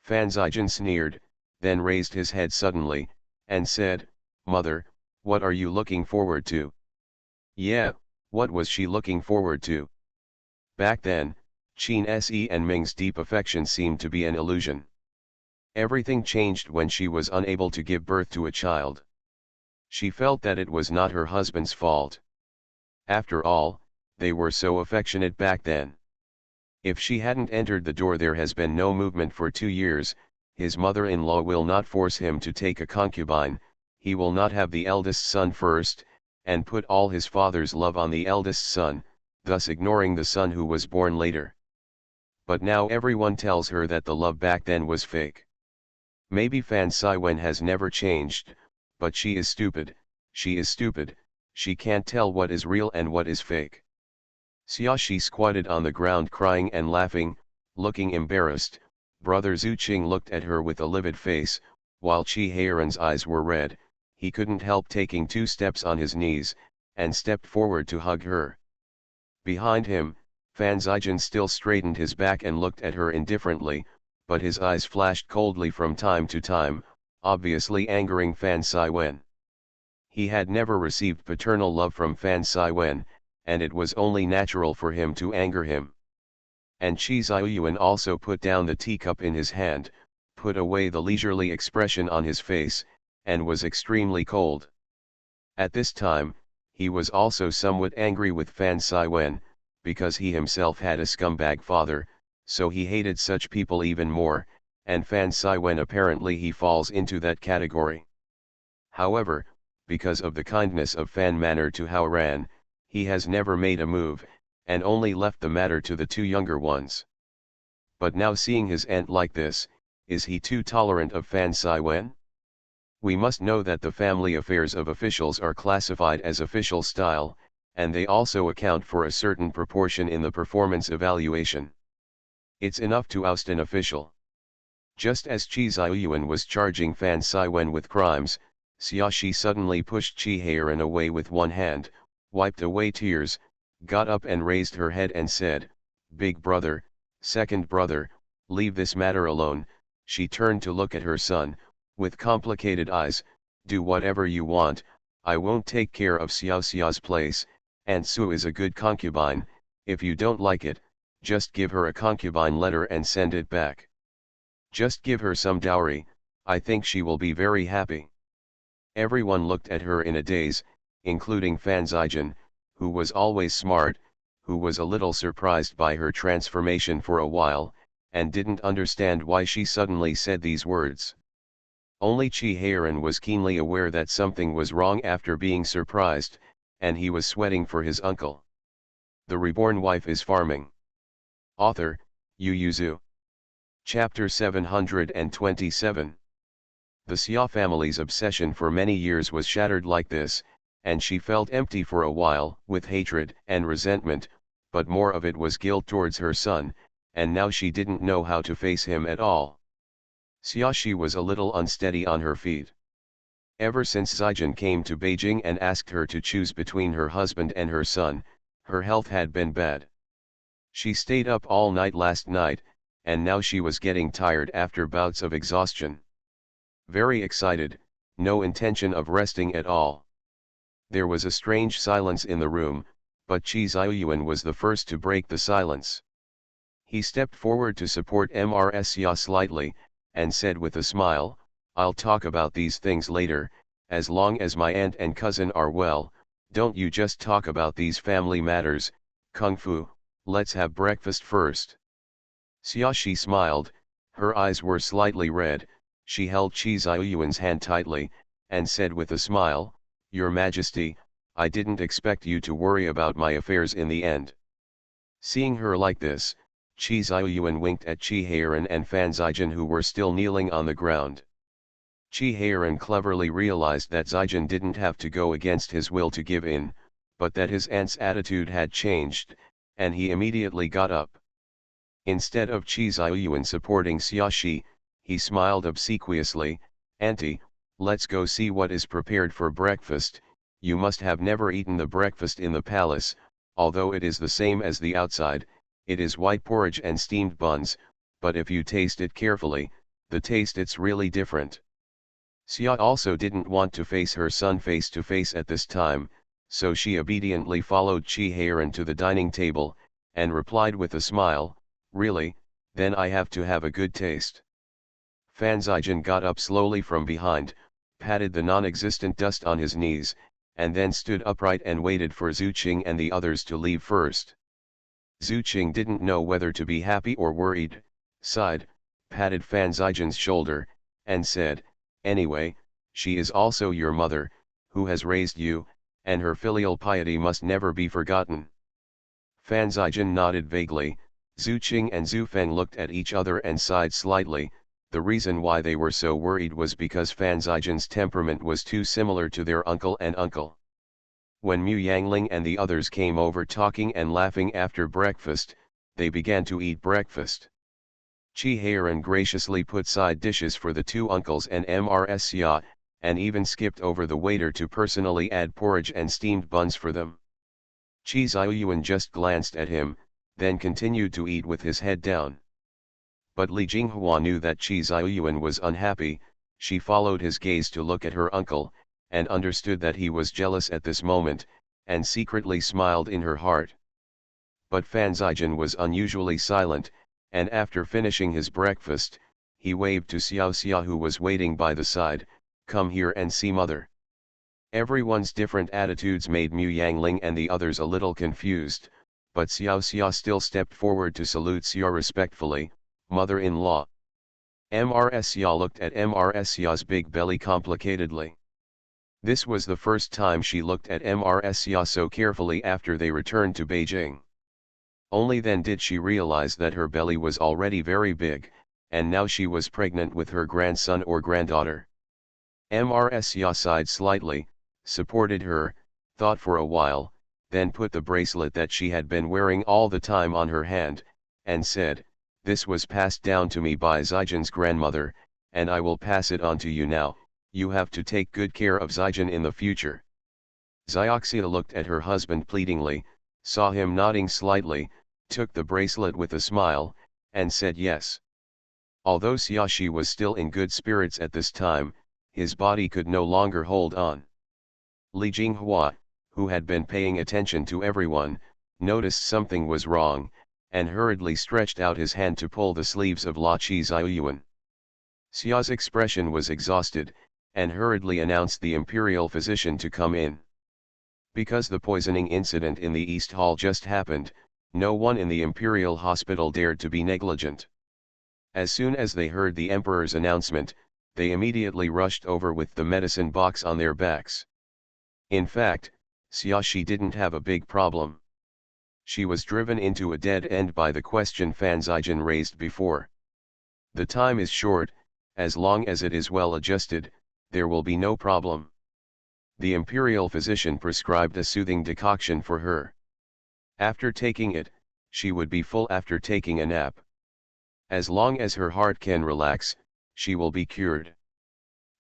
Fan Zijin sneered, then raised his head suddenly, and said, "Mother, what are you looking forward to?" Yeah, what was she looking forward to? Back then, Qin Se and Ming's deep affection seemed to be an illusion. Everything changed when she was unable to give birth to a child. She felt that it was not her husband's fault. After all, they were so affectionate back then. If she hadn't entered the door, there has been no movement for 2 years, his mother-in-law will not force him to take a concubine, he will not have the eldest son first, and put all his father's love on the eldest son, thus ignoring the son who was born later. But now everyone tells her that the love back then was fake. Maybe Fan Siwen has never changed, but she is stupid, she can't tell what is real and what is fake. Xiaoshi squatted on the ground crying and laughing, looking embarrassed. Brother Zuqing looked at her with a livid face, while Chi Haerin's eyes were red. He couldn't help taking 2 steps on his knees, and stepped forward to hug her. Behind him, Fan Zijin still straightened his back and looked at her indifferently, but his eyes flashed coldly from time to time, obviously angering Fan Siwen. He had never received paternal love from Fan Siwen, and it was only natural for him to anger him. And Chi Ziyuan also put down the teacup in his hand, put away the leisurely expression on his face, and was extremely cold. At this time, he was also somewhat angry with Fan Siwen, because he himself had a scumbag father, so he hated such people even more, and Fan Siwen apparently he falls into that category. However, because of the kindness of Fan Manor to Hao Ran, he has never made a move, and only left the matter to the two younger ones. But now seeing his aunt like this, is he too tolerant of Fan Siwen? We must know that the family affairs of officials are classified as official style, and they also account for a certain proportion in the performance evaluation. It's enough to oust an official. Just as Chi Ziyuan was charging Fan Siwen with crimes, Xiaoxi suddenly pushed Chi Heiran away with one hand, wiped away tears, got up and raised her head and said, "Big brother, second brother, leave this matter alone." She turned to look at her son, with complicated eyes, "Do whatever you want, I won't take care of Xiao Xiao's place, and Su is a good concubine, if you don't like it, just give her a concubine letter and send it back. Just give her some dowry, I think she will be very happy." Everyone looked at her in a daze, including Fan Zijin, who was always smart, who was a little surprised by her transformation for a while, and didn't understand why she suddenly said these words. Only Chi Heiran was keenly aware that something was wrong after being surprised, and he was sweating for his uncle. The Reborn Wife is Farming. Author, Yu Yuzu. Chapter 727. The Xia family's obsession for many years was shattered like this, and she felt empty for a while, with hatred and resentment, but more of it was guilt towards her son, and now she didn't know how to face him at all. Xiaoxi was a little unsteady on her feet. Ever since Zijin came to Beijing and asked her to choose between her husband and her son, her health had been bad. She stayed up all night last night, and now she was getting tired after bouts of exhaustion. Very excited, no intention of resting at all. There was a strange silence in the room, but Chi Ziyuan was the first to break the silence. He stepped forward to support Mrs. Xia slightly, and said with a smile, "I'll talk about these things later, as long as my aunt and cousin are well, don't you just talk about these family matters. Kung Fu, let's have breakfast first." Xiaoxi smiled, her eyes were slightly red. She held Chi Ziyuan's hand tightly, and said with a smile, "Your Majesty, I didn't expect you to worry about my affairs in the end." Seeing her like this, Chi Ziyuan winked at Chi Heiran and Fan Zijin, who were still kneeling on the ground. Chi Heiran cleverly realized that Zijin didn't have to go against his will to give in, but that his aunt's attitude had changed, and he immediately got up. Instead of Chi Ziyuan supporting Xiaoxi, he smiled obsequiously, "Auntie, let's go see what is prepared for breakfast. You must have never eaten the breakfast in the palace, although it is the same as the outside. It is white porridge and steamed buns, but if you taste it carefully, the taste it's really different." Xia also didn't want to face her son face to face at this time, so she obediently followed Chi Heiran to the dining table, and replied with a smile, "Really, then I have to have a good taste." Fan Zijin got up slowly from behind, patted the non-existent dust on his knees, and then stood upright and waited for Zhu Qing and the others to leave first. Zhu Qing didn't know whether to be happy or worried, sighed, patted Fan Zijin's shoulder, and said, "Anyway, she is also your mother, who has raised you, and her filial piety must never be forgotten." Fan Zijin nodded vaguely. Zhu Qing and Zhu Feng looked at each other and sighed slightly. The reason why they were so worried was because Fan Zijin's temperament was too similar to their uncle and uncle. When Mu Yangling and the others came over talking and laughing after breakfast, they began to eat breakfast. Chi Heiran graciously put side dishes for the two uncles and Mrs. Xia, and even skipped over the waiter to personally add porridge and steamed buns for them. Chi Ziyuan just glanced at him, then continued to eat with his head down. But Li Jinghua knew that Chi Ziyuan was unhappy, She followed his gaze to look at her uncle, and understood that he was jealous at this moment, and secretly smiled in her heart. But Fan Zijian was unusually silent, and after finishing his breakfast, he waved to Xiao Xia who was waiting by the side, "Come here and see mother." Everyone's different attitudes made Mu Yangling and the others a little confused, but Xiao Xia still stepped forward to salute Xia respectfully, "Mother-in-law." Mrs. Xia looked at Mrs. Xia's big belly complicatedly. This was the first time she looked at Mrs. Xia so carefully after they returned to Beijing. Only then did she realize that her belly was already very big, and now she was pregnant with her grandson or granddaughter. Mrs. Xia sighed slightly, supported her, thought for a while, then put the bracelet that she had been wearing all the time on her hand, and said, "This was passed down to me by Zijian's grandmother, and I will pass it on to you now. You have to take good care of Zijian in the future." Xiaoxia looked at her husband pleadingly, saw him nodding slightly, took the bracelet with a smile, and said yes. Although Xiaoxi was still in good spirits at this time, his body could no longer hold on. Li Jinghua, who had been paying attention to everyone, noticed something was wrong, and hurriedly stretched out his hand to pull the sleeves of La Chi Ziyuan. Xia's expression was exhausted, and hurriedly announced the imperial physician to come in. Because the poisoning incident in the East Hall just happened, no one in the imperial hospital dared to be negligent. As soon as they heard the emperor's announcement, they immediately rushed over with the medicine box on their backs. In fact, Xiaoxi didn't have a big problem. She was driven into a dead end by the question Fan Zijian raised before. The time is short, as long as it is well adjusted, there will be no problem. The imperial physician prescribed a soothing decoction for her. After taking it, she would be full after taking a nap. As long as her heart can relax, she will be cured.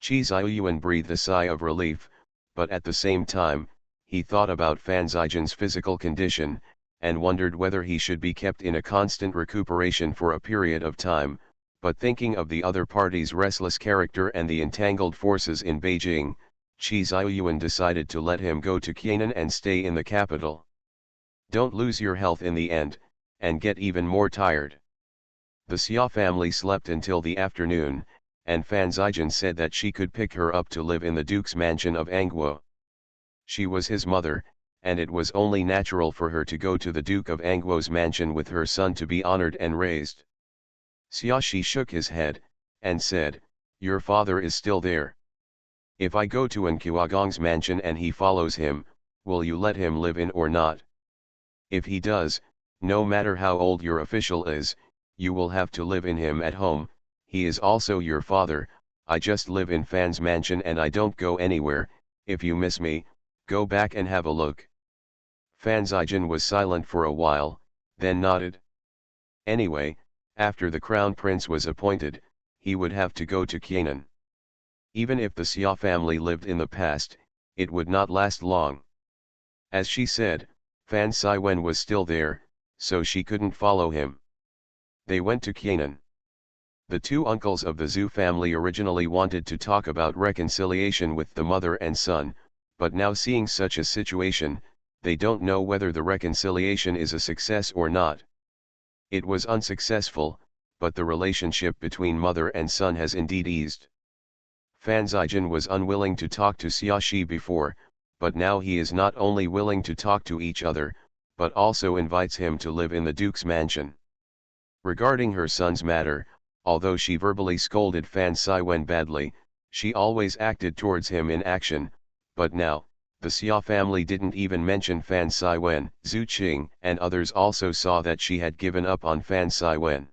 Qi Ziyuan breathed a sigh of relief, but at the same time, he thought about Fan Zijian's physical condition, and wondered whether he should be kept in a constant recuperation for a period of time, but thinking of the other party's restless character and the entangled forces in Beijing, Qi Ziyuan decided to let him go to Qianan and stay in the capital. Don't lose your health in the end, and get even more tired. The Xia family slept until the afternoon, and Fan Zijian said that she could pick her up to live in the Duke's mansion of Angguo. She was his mother, and it was only natural for her to go to the Duke of Angguo's mansion with her son to be honored and raised. Xiaoxi shook his head, and said, "Your father is still there. If I go to Anqiagong's mansion and he follows him, will you let him live in or not? If he does, no matter how old your official is, you will have to live in him at home. He is also your father. I just live in Fan's mansion and I don't go anywhere. If you miss me, go back and have a look." Fan Zijian was silent for a while, then nodded. Anyway, after the crown prince was appointed, he would have to go to Qianan. Even if the Xia family lived in the past, it would not last long. As she said, Fan Siwen was still there, so she couldn't follow him. They went to Qianan. The two uncles of the Zhu family originally wanted to talk about reconciliation with the mother and son, but now seeing such a situation, they don't know whether the reconciliation is a success or not. It was unsuccessful, but the relationship between mother and son has indeed eased. Fan Zijian was unwilling to talk to Xiaoxi before, but now he is not only willing to talk to each other, but also invites him to live in the Duke's mansion. Regarding her son's matter, although she verbally scolded Fan Siwen badly, she always acted towards him in action, but now, the Xia family didn't even mention Fan Siwen. Zhu Qing and others also saw that she had given up on Fan Siwen.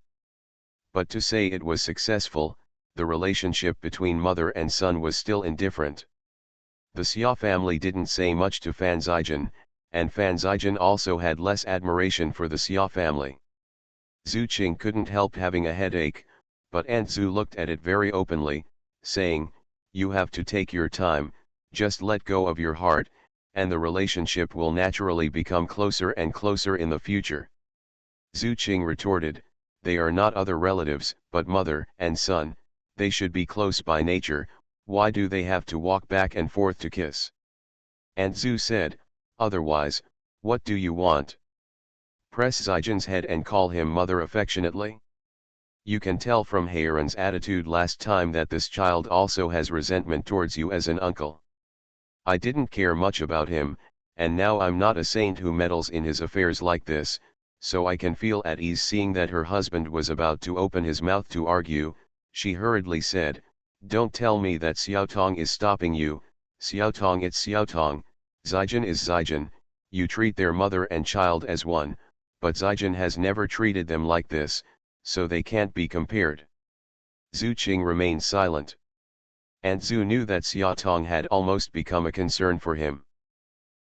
But to say it was successful, the relationship between mother and son was still indifferent. The Xia family didn't say much to Fan Zijian, and Fan Zijian also had less admiration for the Xia family. Zhu Qing couldn't help having a headache, but Aunt Zhu looked at it very openly, saying, "You have to take your time, just let go of your heart, and the relationship will naturally become closer and closer in the future." Zhu Qing retorted, "They are not other relatives, but mother and son, They should be close by nature, why do they have to walk back and forth to kiss? And Zhu said, otherwise, what do you want? Press Zijin's head and call him mother affectionately? You can tell from Heiran's attitude last time that this child also has resentment towards you as an uncle. I didn't care much about him, and now I'm not a saint who meddles in his affairs like this, so I can feel at ease seeing that her husband was about to open his mouth to argue. She hurriedly said, don't tell me that Xiaotong is stopping you. Xiaotong, it's Xiaotong, Zijin is Zijin. You treat their mother and child as one, but Zijin has never treated them like this, so they can't be compared. Zhu Qing remained silent. And Zhu knew that Xiaotong had almost become a concern for him.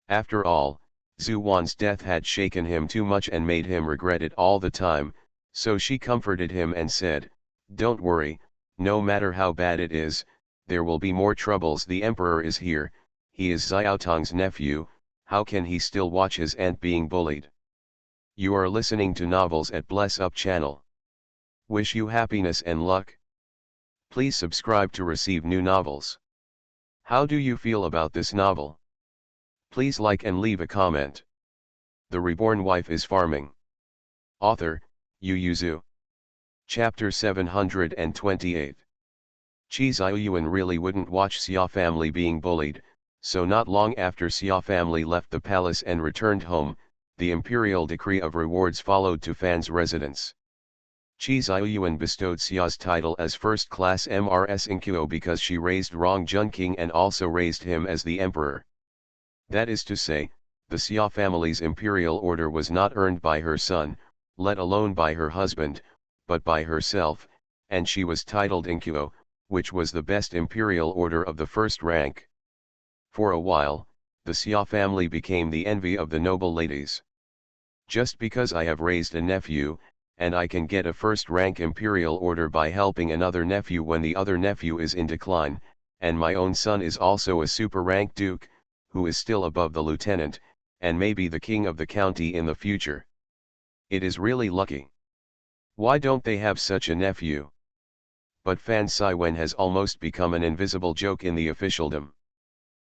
After all, Zhu Wan's death had shaken him too much and made him regret it all the time, so she comforted him and said, don't worry, no matter how bad it is, there will be more troubles. The emperor is here, he is Xiaotong's nephew, how can he still watch his aunt being bullied? You are listening to Novels at Bless Up channel. Wish you happiness and luck. Please subscribe to receive new novels. How do you feel about this novel? Please like and leave a comment. The Reborn Wife is Farming. Author, Yu Zhu. Chapter 728. Qi Ziyuan really wouldn't watch Xia family being bullied, so not long after Xia family left the palace and returned home, the imperial decree of rewards followed to Fan's residence. Qi Ziyuan bestowed Xia's title as first-class MRS Inquo because she raised Rong Junqing and also raised him as the emperor. That is to say, the Xia family's imperial order was not earned by her son, let alone by her husband, but by herself, and she was titled Inquo, which was the best imperial order of the first rank. For a while, the Xia family became the envy of the noble ladies. Just because I have raised a nephew, and I can get a first-rank imperial order by helping another nephew when the other nephew is in decline, and my own son is also a super-rank duke, who is still above the lieutenant, and may be the king of the county in the future. It is really lucky. Why don't they have such a nephew? But Fan Siwen has almost become an invisible joke in the officialdom.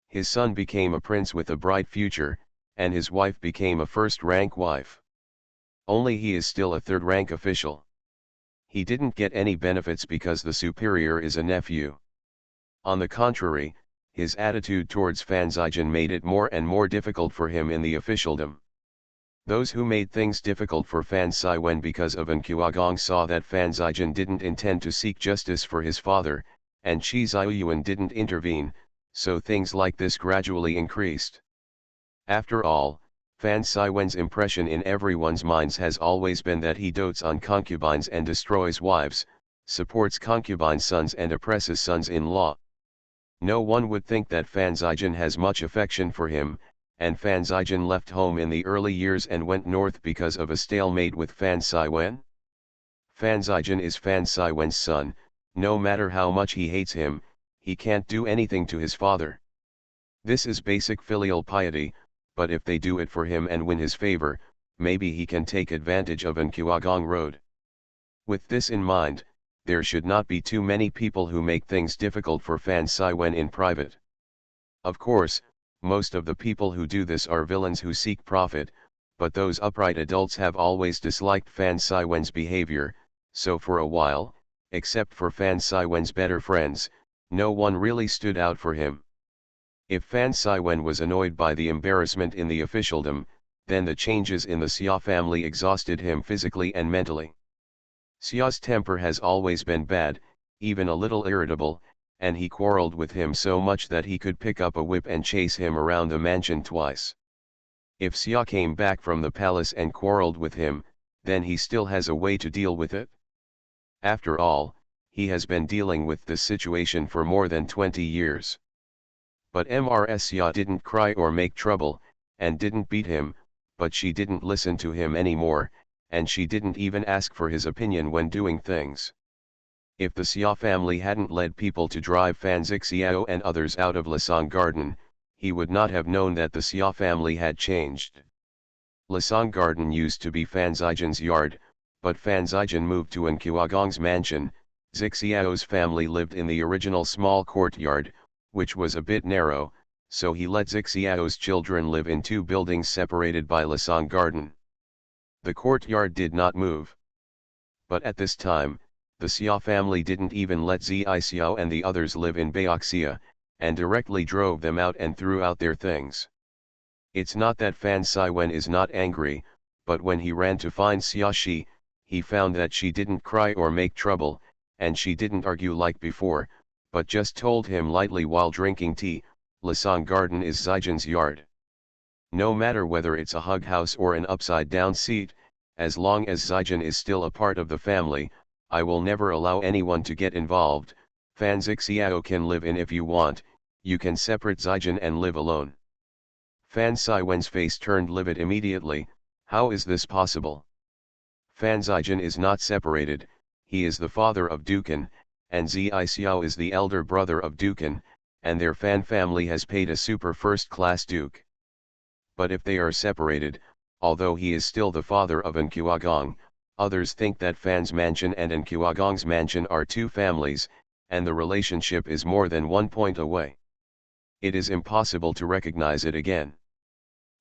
His son became a prince with a bright future, and his wife became a first-rank wife. Only he is still a third-rank official. He didn't get any benefits because the superior is a nephew. On the contrary, his attitude towards Fan Zijin made it more and more difficult for him in the officialdom. Those who made things difficult for Fan Siwen because of Nquagong saw that Fan Zijin didn't intend to seek justice for his father, and Qi Ziyuan didn't intervene, so things like this gradually increased. After all, Fan Siwen's impression in everyone's minds has always been that he dotes on concubines and destroys wives, supports concubine sons and oppresses sons-in-law. No one would think that Fan Zijin has much affection for him, and Fan Zijin left home in the early years and went north because of a stalemate with Fan Siwen. Fan Zijin is Fan Siwen's son, no matter how much he hates him, he can't do anything to his father. This is basic filial piety, but if they do it for him and win his favor, maybe he can take advantage of Nquagong Road. With this in mind, there should not be too many people who make things difficult for Fan Siwen in private. Of course, most of the people who do this are villains who seek profit, but those upright adults have always disliked Fan Siwen's behavior, so for a while, except for Fan Siwen's better friends, no one really stood out for him. If Fan Siwen was annoyed by the embarrassment in the officialdom, then the changes in the Xia family exhausted him physically and mentally. Xia's temper has always been bad, even a little irritable, and he quarreled with him so much that he could pick up a whip and chase him around the mansion twice. If Xia came back from the palace and quarreled with him, then he still has a way to deal with it. After all, he has been dealing with this situation for more than 20 years. But Mrs. Xia didn't cry or make trouble, and didn't beat him, but she didn't listen to him anymore, and she didn't even ask for his opinion when doing things. If the Xia family hadn't led people to drive Fan Zixiao and others out of Lasong Garden, he would not have known that the Xia family had changed. Lasong Garden used to be Fan Zijin's yard, but Fan Zijin moved to Nquagong's mansion, Zixiao's family lived in the original small courtyard, which was a bit narrow, so he let Zixiao's children live in two buildings separated by Lasong Garden. The courtyard did not move. But at this time, the Xia family didn't even let Zixiao and the others live in Baoxia, and directly drove them out and threw out their things. It's not that Fan Siwen is not angry, but when he ran to find Xiaoxi, he found that she didn't cry or make trouble, and she didn't argue like before, but just told him lightly while drinking tea, Lasong Garden is Zijin's yard. No matter whether it's a hug house or an upside-down seat, as long as Zijin is still a part of the family, I will never allow anyone to get involved. Fan Zixiao can live in if you want, you can separate Zijin and live alone. Fan Siwen's face turned livid immediately. How is this possible? Fan Zijin is not separated, he is the father of Dukan, and Zixiao is the elder brother of Dukan, and their Fan family has paid a super first-class duke. But if they are separated, although he is still the father of Anquagong, others think that Fan's mansion and Anquagong's mansion are two families, and the relationship is more than 1 point away. It is impossible to recognize it again.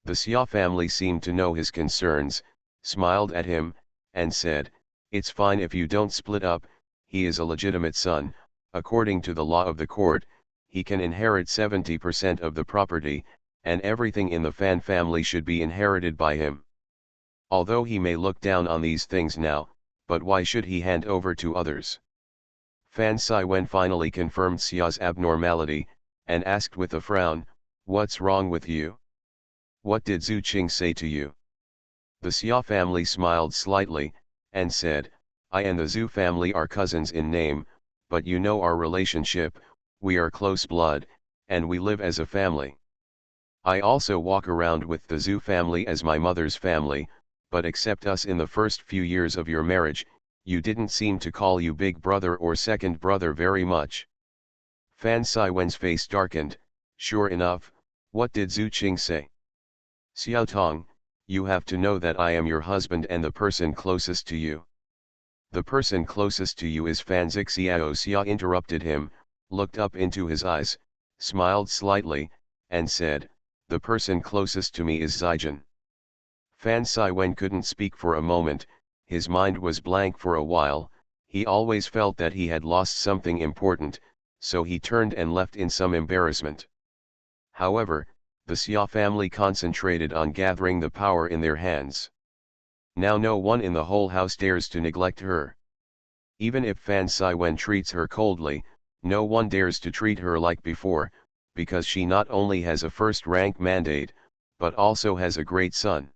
The Xia family seemed to know his concerns, smiled at him, and said, "It's fine if you don't split up, he is a legitimate son, according to the law of the court, he can inherit 70% of the property, and everything in the Fan family should be inherited by him. Although he may look down on these things now, but why should he hand over to others?" Fan Siwen finally confirmed Xia's abnormality, and asked with a frown, "What's wrong with you? What did Zhu Qing say to you?" The Xia family smiled slightly, and said, "I and the Zhu family are cousins in name, but you know our relationship, we are close blood, and we live as a family. I also walk around with the Zhu family as my mother's family, but except us in the first few years of your marriage, you didn't seem to call you big brother or second brother very much." Fan Siwen's face darkened. "Sure enough, what did Zhu Qing say?" "Xiao Tong, you have to know that I am your husband and the person closest to you." "The person closest to you is Fan Zixiao." Xia interrupted him, looked up into his eyes, smiled slightly, and said, "The person closest to me is Zijin." Fan Siwen couldn't speak for a moment, his mind was blank for a while, he always felt that he had lost something important, so he turned and left in some embarrassment. However, the Xia family concentrated on gathering the power in their hands. Now no one in the whole house dares to neglect her. Even if Fan Siwen treats her coldly, no one dares to treat her like before, because she not only has a first-rank mandate, but also has a great son.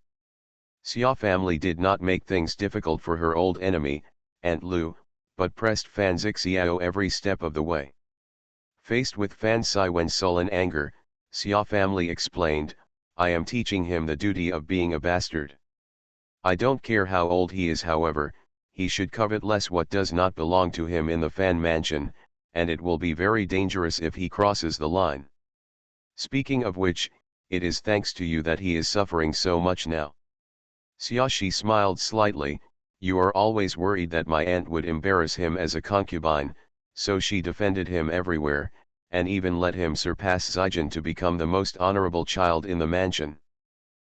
Xia family did not make things difficult for her old enemy, Aunt Lu, but pressed Fan Zixiao every step of the way. Faced with Fan Siwen's sullen anger, Xia family explained, "I am teaching him the duty of being a bastard. I don't care how old he is, however, he should covet less what does not belong to him in the Fan mansion, and it will be very dangerous if he crosses the line. Speaking of which, it is thanks to you that he is suffering so much now." Xiaoxi smiled slightly. "You are always worried that my aunt would embarrass him as a concubine, so she defended him everywhere, and even let him surpass Zijin to become the most honorable child in the mansion.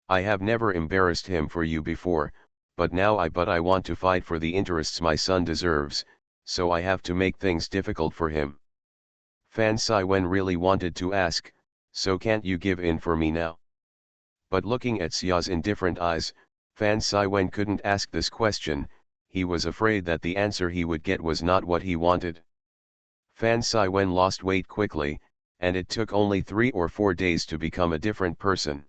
I have never embarrassed him for you before, but now I want to fight for the interests my son deserves, so I have to make things difficult for him." Fan Siwen really wanted to ask, "So can't you give in for me now?" But looking at Xia's indifferent eyes, Fan Siwen couldn't ask this question, he was afraid that the answer he would get was not what he wanted. Fan Siwen lost weight quickly, and it took only 3 or 4 days to become a different person.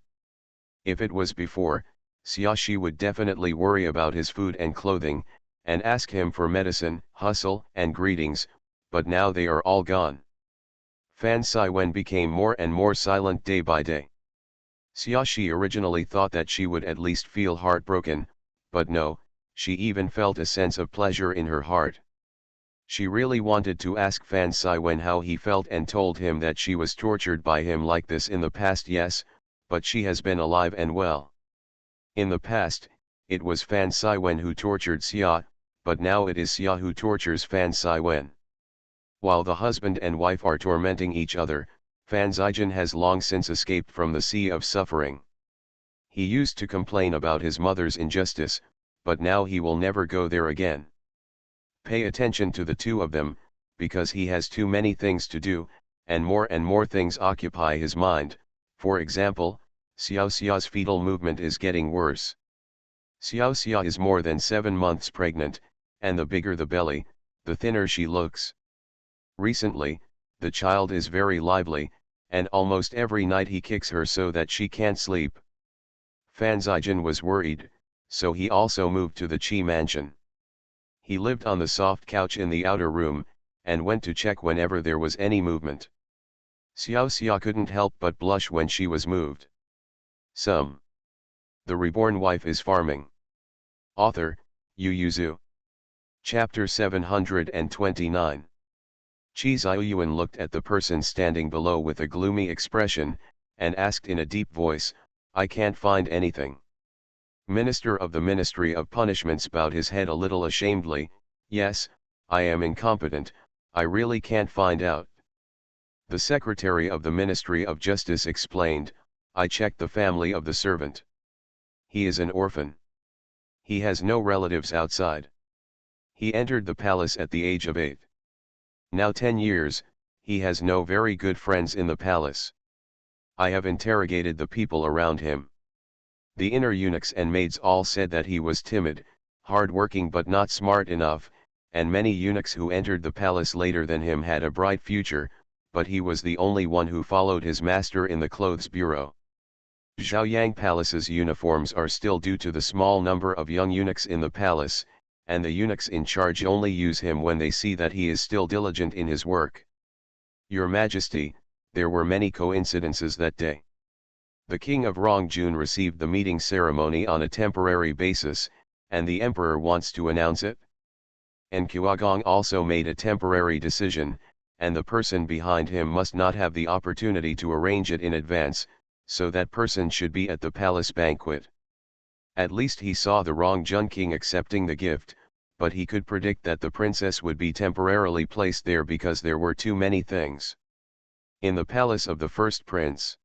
If it was before, Xiaoxi would definitely worry about his food and clothing, and ask him for medicine, hustle, and greetings, but now they are all gone. Fan Siwen became more and more silent day by day. Xiaoxi originally thought that she would at least feel heartbroken, but no, she even felt a sense of pleasure in her heart. She really wanted to ask Fan Siwen how he felt and told him that she was tortured by him like this in the past. Yes, but she has been alive and well. In the past, it was Fan Siwen who tortured Xia, but now it is Xia who tortures Fan Ziwen. While the husband and wife are tormenting each other, Fan Zijian has long since escaped from the sea of suffering. He used to complain about his mother's injustice, but now he will never go there again. Pay attention to the two of them, because he has too many things to do, and more things occupy his mind. For example, Xiao Xia's fetal movement is getting worse. Xiao Xia is more than 7 months pregnant, and the bigger the belly, the thinner she looks. Recently, the child is very lively, and almost every night he kicks her so that she can't sleep. Fan Zijian was worried, so he also moved to the Qi mansion. He lived on the soft couch in the outer room, and went to check whenever there was any movement. Xiao Xia couldn't help but blush when she was moved. The Reborn Wife is Farming. Author, Yu Yuzu. Chapter 729. Qi Ziyuan looked at the person standing below with a gloomy expression, and asked in a deep voice, "I can't find anything." Minister of the Ministry of Punishments bowed his head a little ashamedly. "Yes, I am incompetent, I really can't find out." The Secretary of the Ministry of Justice explained, "I checked the family of the servant. He is an orphan. He has no relatives outside. He entered the palace at the age of 8. Now 10 years, he has no very good friends in the palace. I have interrogated the people around him. The inner eunuchs and maids all said that he was timid, hard-working but not smart enough, and many eunuchs who entered the palace later than him had a bright future, but he was the only one who followed his master in the clothes bureau. Zhaoyang Palace's uniforms are still due to the small number of young eunuchs in the palace, and the eunuchs in charge only use him when they see that he is still diligent in his work. Your Majesty, there were many coincidences that day. The King of Rongjun received the meeting ceremony on a temporary basis, and the Emperor wants to announce it. And Qiagong also made a temporary decision, and the person behind him must not have the opportunity to arrange it in advance, so that person should be at the palace banquet. At least he saw the Rongjun king accepting the gift, but he could predict that the princess would be temporarily placed there because there were too many things. In the palace of the first prince.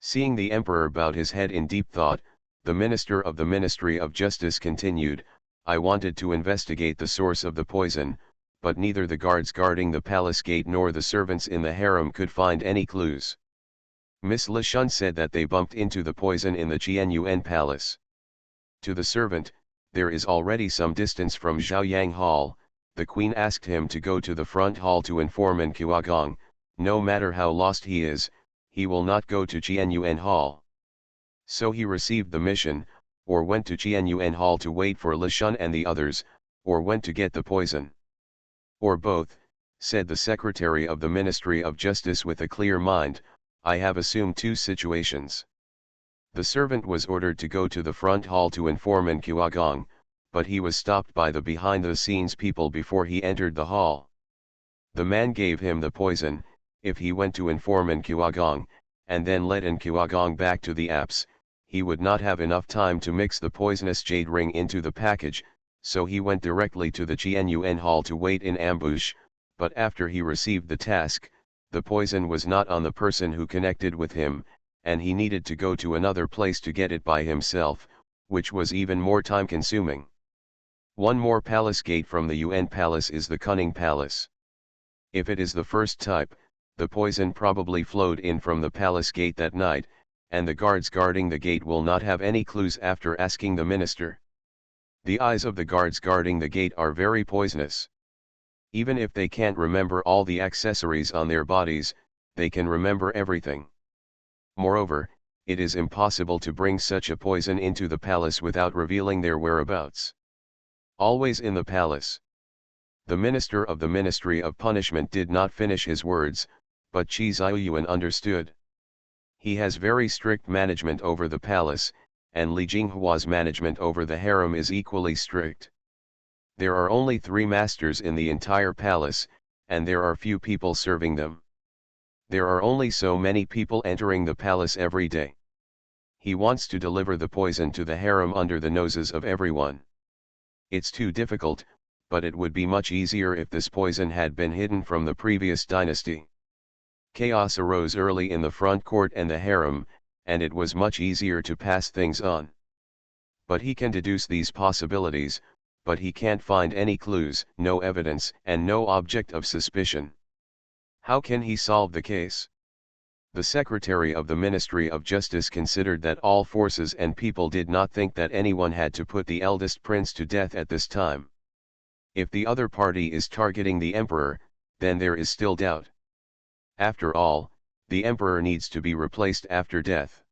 Seeing the emperor bowed his head in deep thought, the minister of the Ministry of Justice continued, "I wanted to investigate the source of the poison, but neither the guards guarding the palace gate nor the servants in the harem could find any clues. Miss Le Shun said that they bumped into the poison in the Qianyuan palace. To the servant, there is already some distance from Zhaoyang Hall, the queen asked him to go to the front hall to inform Qiagong, no matter how lost he is, he will not go to Qianyuan Hall. So he received the mission, or went to Qianyuan Hall to wait for Le Shun and the others, or went to get the poison. Or both," said the Secretary of the Ministry of Justice with a clear mind. "I have assumed 2 situations. The servant was ordered to go to the front hall to inform Qiagong, but he was stopped by the behind-the-scenes people before he entered the hall. The man gave him the poison. If he went to inform Qiagong, and then led Qiagong back to the apse, he would not have enough time to mix the poisonous jade ring into the package, so he went directly to the Qianyuan Hall to wait in ambush, but after he received the task, the poison was not on the person who connected with him, and he needed to go to another place to get it by himself, which was even more time-consuming. One more palace gate from the Yuan Palace is the Cunning Palace. If it is the first type, the poison probably flowed in from the palace gate that night, and the guards guarding the gate will not have any clues after asking the minister. The eyes of the guards guarding the gate are very poisonous. Even if they can't remember all the accessories on their bodies, they can remember everything. Moreover, it is impossible to bring such a poison into the palace without revealing their whereabouts. Always in the palace. The minister of the Ministry of Punishment did not finish his words, but Qi Ziyuan understood. He has very strict management over the palace, and Li Jinghua's management over the harem is equally strict. There are only 3 masters in the entire palace, and there are few people serving them. There are only so many people entering the palace every day. He wants to deliver the poison to the harem under the noses of everyone. It's too difficult, but it would be much easier if this poison had been hidden from the previous dynasty. Chaos arose early in the front court and the harem, and it was much easier to pass things on. But he can deduce these possibilities, but he can't find any clues, no evidence, and no object of suspicion. How can he solve the case? The Secretary of the Ministry of Justice considered that all forces and people did not think that anyone had to put the eldest prince to death at this time. If the other party is targeting the emperor, then there is still doubt. After all, the emperor needs to be replaced after death.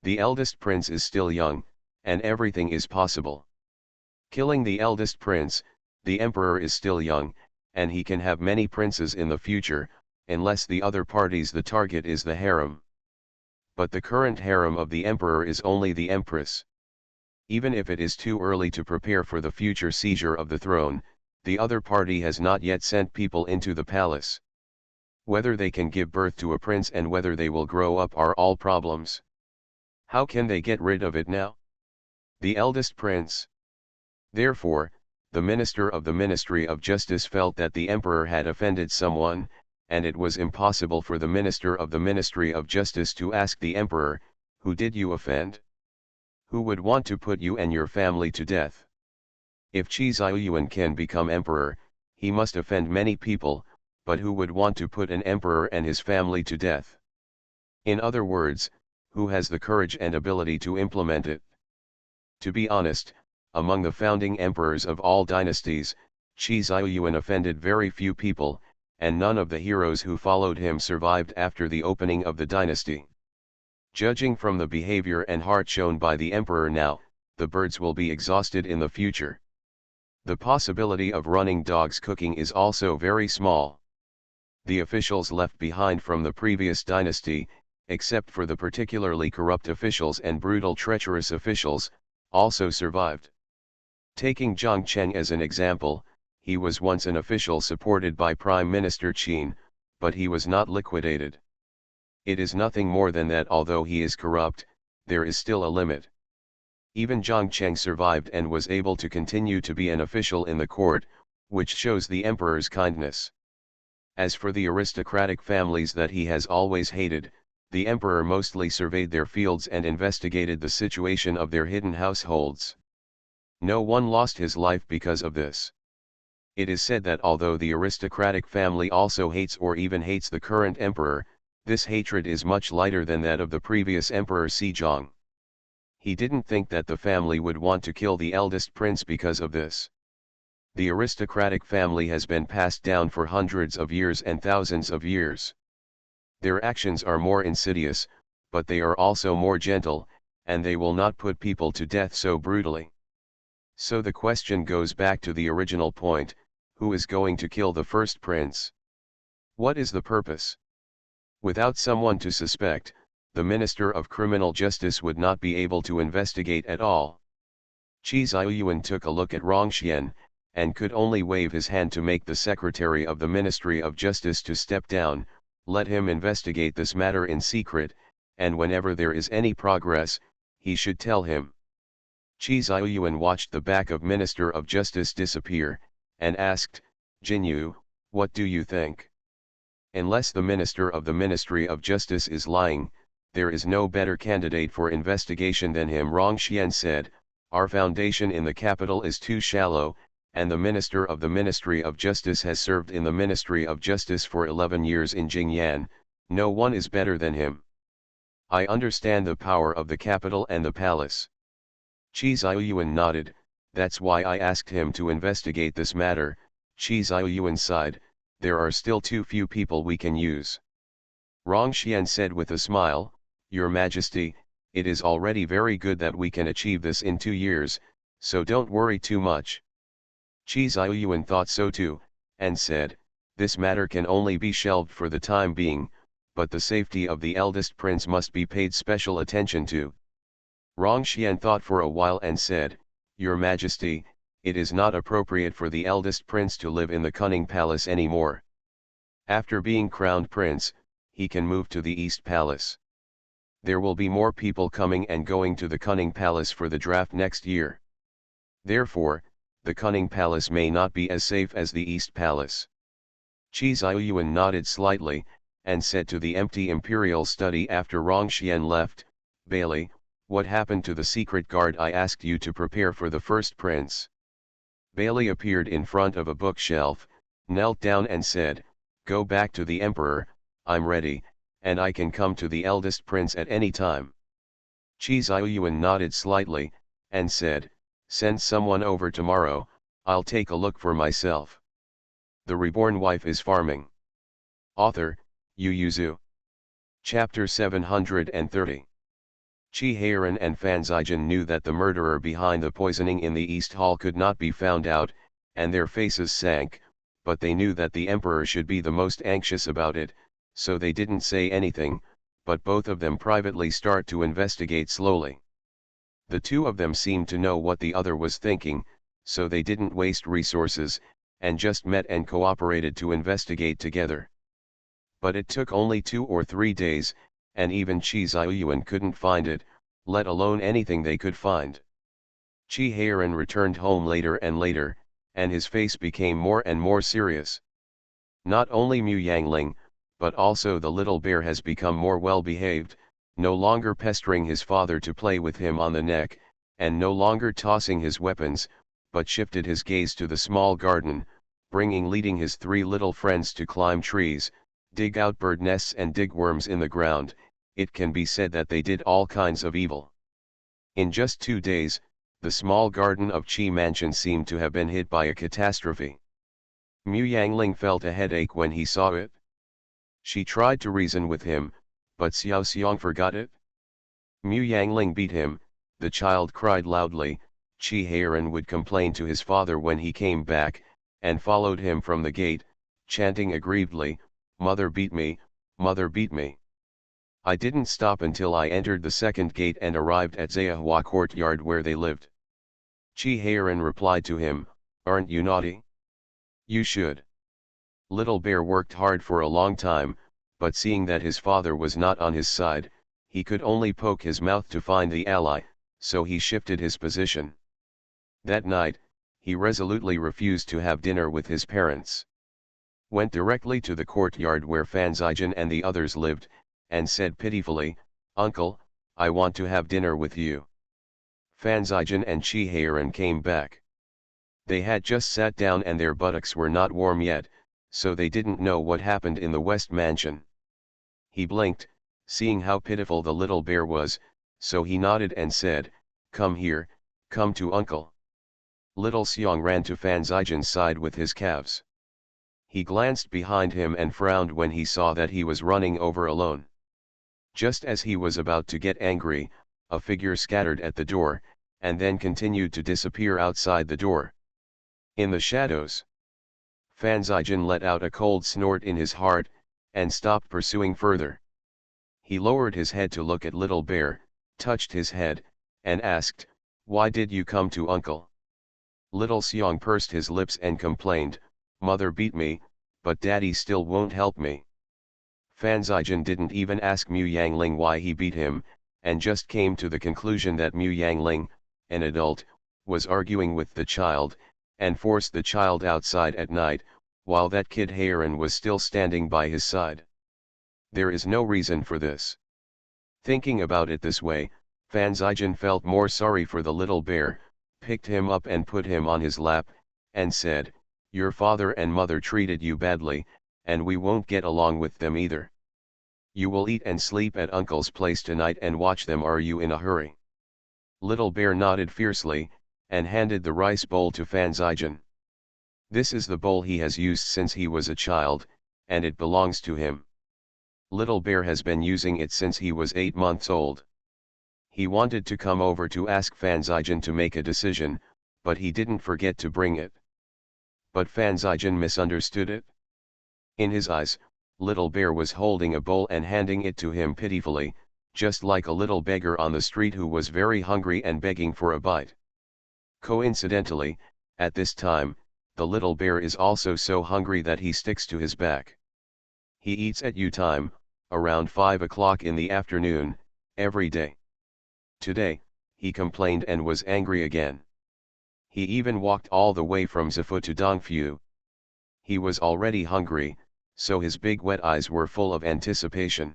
The eldest prince is still young, and everything is possible. Killing the eldest prince, the emperor is still young, and he can have many princes in the future, unless the other parties the target is the harem. But the current harem of the emperor is only the empress. Even if it is too early to prepare for the future seizure of the throne, the other party has not yet sent people into the palace. Whether they can give birth to a prince and whether they will grow up are all problems. How can they get rid of it now? The eldest prince. Therefore, the minister of the Ministry of Justice felt that the emperor had offended someone, and it was impossible for the minister of the Ministry of Justice to ask the emperor, "Who did you offend? Who would want to put you and your family to death?" If Qi Ziyuan can become emperor, he must offend many people, but who would want to put an emperor and his family to death? In other words, who has the courage and ability to implement it? To be honest, among the founding emperors of all dynasties, Qi Ziyuan offended very few people, and none of the heroes who followed him survived after the opening of the dynasty. Judging from the behavior and heart shown by the emperor now, the birds will be exhausted in the future. The possibility of running dogs cooking is also very small. The officials left behind from the previous dynasty, except for the particularly corrupt officials and brutal treacherous officials, also survived. Taking Zhang Cheng as an example, he was once an official supported by Prime Minister Qin, but he was not liquidated. It is nothing more than that although he is corrupt, there is still a limit. Even Zhang Cheng survived and was able to continue to be an official in the court, which shows the emperor's kindness. As for the aristocratic families that he has always hated, the emperor mostly surveyed their fields and investigated the situation of their hidden households. No one lost his life because of this. It is said that although the aristocratic family also hates or even hates the current emperor, this hatred is much lighter than that of the previous emperor Sejong. He didn't think that the family would want to kill the eldest prince because of this. The aristocratic family has been passed down for hundreds of years and thousands of years. Their actions are more insidious, but they are also more gentle, and they will not put people to death so brutally. So the question goes back to the original point, who is going to kill the first prince? What is the purpose? Without someone to suspect, the Minister of Criminal Justice would not be able to investigate at all. Qi Ziyuan took a look at Rongxian, and could only wave his hand to make the Secretary of the Ministry of Justice to step down, let him investigate this matter in secret, and whenever there is any progress, he should tell him. Qi Ziyuan watched the back of Minister of Justice disappear, and asked, "Jinyu, what do you think?" Unless the Minister of the Ministry of Justice is lying, there is no better candidate for investigation than him. Rongxian said, "Our foundation in the capital is too shallow, and the Minister of the Ministry of Justice has served in the Ministry of Justice for 11 years in Jingyan, no one is better than him. I understand the power of the capital and the palace." Qi Ziyuan nodded, "That's why I asked him to investigate this matter." Qi Ziyuan sighed, "There are still too few people we can use." Rongxian said with a smile, "Your Majesty, it is already very good that we can achieve this in 2 years, so don't worry too much." Qi Ziyuan thought so too, and said, "This matter can only be shelved for the time being, but the safety of the eldest prince must be paid special attention to." Rongxian thought for a while and said, "Your Majesty, it is not appropriate for the eldest prince to live in the Cunning Palace anymore. After being crowned prince, he can move to the East Palace. There will be more people coming and going to the Cunning Palace for the draft next year. Therefore, the cunning palace may not be as safe as the East Palace. Qi Ziyuan nodded slightly, and said to the empty imperial study after Rongxian left, "Bailey, what happened to the secret guard I asked you to prepare for the first prince?" Bailey appeared in front of a bookshelf, knelt down and said, "Go back to the emperor, I'm ready, and I can come to the eldest prince at any time." Qi Ziyuan nodded slightly, and said, "Send someone over tomorrow, I'll take a look for myself." The Reborn Wife is Farming. Author, Yu Yuzu. Chapter 730. Qi Heiran and Fan Zijin knew that the murderer behind the poisoning in the East Hall could not be found out, and their faces sank, but they knew that the emperor should be the most anxious about it, so they didn't say anything, but both of them privately start to investigate slowly. The two of them seemed to know what the other was thinking, so they didn't waste resources, and just met and cooperated to investigate together. But it took only 2 or 3 days, and even Qi Ziyuan couldn't find it, let alone anything they could find. Qi Heiran returned home later and later, and his face became more and more serious. Not only Mu Yangling, but also the little bear has become more well-behaved, no longer pestering his father to play with him on the neck, and no longer tossing his weapons, but shifted his gaze to the small garden, leading his 3 little friends to climb trees, dig out bird nests and dig worms in the ground. It can be said that they did all kinds of evil. In just 2 days, the small garden of Qi Mansion seemed to have been hit by a catastrophe. Mu Yangling felt a headache when he saw it. She tried to reason with him, but Xiao Xiong forgot it. Mu Yangling beat him, the child cried loudly. Qi Heiran would complain to his father when he came back, and followed him from the gate, chanting aggrievedly, "Mother beat me, mother beat me. I didn't stop until I entered the second gate and arrived at Zayahua courtyard where they lived." Qi Heiran replied to him, "Aren't you naughty? You should." Little Bear worked hard for a long time, but seeing that his father was not on his side, he could only poke his mouth to find the ally, so he shifted his position. That night, he resolutely refused to have dinner with his parents. Went directly to the courtyard where Fan Zijin and the others lived, and said pitifully, "Uncle, I want to have dinner with you." Fan Zijin and Qi Heiran came back. They had just sat down and their buttocks were not warm yet, so they didn't know what happened in the West Mansion. He blinked, seeing how pitiful the little bear was, so he nodded and said, "Come here, come to uncle." Little Xiong ran to Fan Zijin's side with his calves. He glanced behind him and frowned when he saw that he was running over alone. Just as he was about to get angry, a figure scattered at the door, and then continued to disappear outside the door. In the shadows, Fan Zijin let out a cold snort in his heart, and stopped pursuing further. He lowered his head to look at Little Bear, touched his head, and asked, "Why did you come to uncle?" Little Xiong pursed his lips and complained, "Mother beat me, but daddy still won't help me." Fan Zijin didn't even ask Mu Yangling why he beat him, and just came to the conclusion that Mu Yangling, an adult, was arguing with the child, and forced the child outside at night, while that kid Heiran was still standing by his side. There is no reason for this. Thinking about it this way, Fan Zijin felt more sorry for the little bear, picked him up and put him on his lap, and said, "Your father and mother treated you badly, and we won't get along with them either. You will eat and sleep at uncle's place tonight and watch them. Are you in a hurry?" Little Bear nodded fiercely, and handed the rice bowl to Fan Zijin. This is the bowl he has used since he was a child, and it belongs to him. Little Bear has been using it since he was 8 months old. He wanted to come over to ask Fan Zijin to make a decision, but he didn't forget to bring it. But Fan Zijin misunderstood it. In his eyes, Little Bear was holding a bowl and handing it to him pitifully, just like a little beggar on the street who was very hungry and begging for a bite. Coincidentally, at this time, the little bear is also so hungry that he sticks to his back. He eats at time, around 5 o'clock in the afternoon, every day. Today, he complained and was angry again. He even walked all the way from Zafu to Dongfu. He was already hungry, so his big wet eyes were full of anticipation.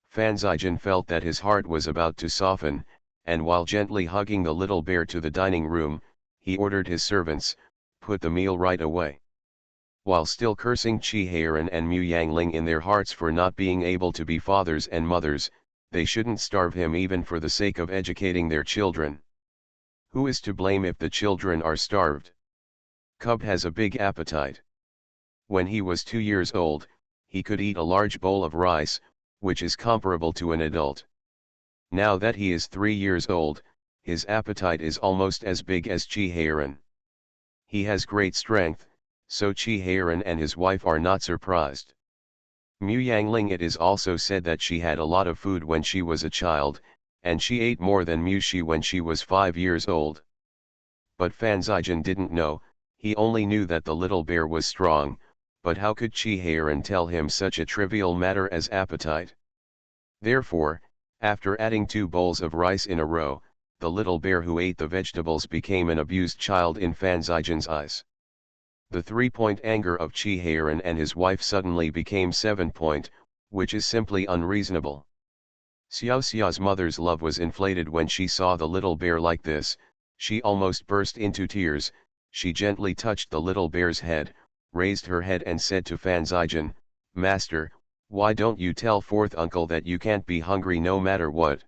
Fan Zijian felt that his heart was about to soften, and while gently hugging the little bear to the dining room, he ordered his servants, "Put the meal right away." While still cursing Qi Heiran and Mu Yangling in their hearts for not being able to be fathers and mothers, they shouldn't starve him even for the sake of educating their children. Who is to blame if the children are starved? Cub has a big appetite. When he was 2 years old, he could eat a large bowl of rice, which is comparable to an adult. Now that he is 3 years old, his appetite is almost as big as Qi Heiran. He has great strength, so Qi Heiran and his wife are not surprised. Mu Yangling, it is also said that she had a lot of food when she was a child, and she ate more than Mu Shi when she was 5 years old. But Fan Zijian didn't know, he only knew that the little bear was strong, but how could Qi Heiran tell him such a trivial matter as appetite? Therefore, after adding 2 bowls of rice in a row, the little bear who ate the vegetables became an abused child in Fan Zijian's eyes. The 3-point anger of Qi Heiran and his wife suddenly became 7-point, which is simply unreasonable. Xiao Xiao's mother's love was inflated when she saw the little bear like this. She almost burst into tears. She gently touched the little bear's head, raised her head and said to Fan Zijian, "Master, why don't you tell fourth uncle that you can't be hungry no matter what?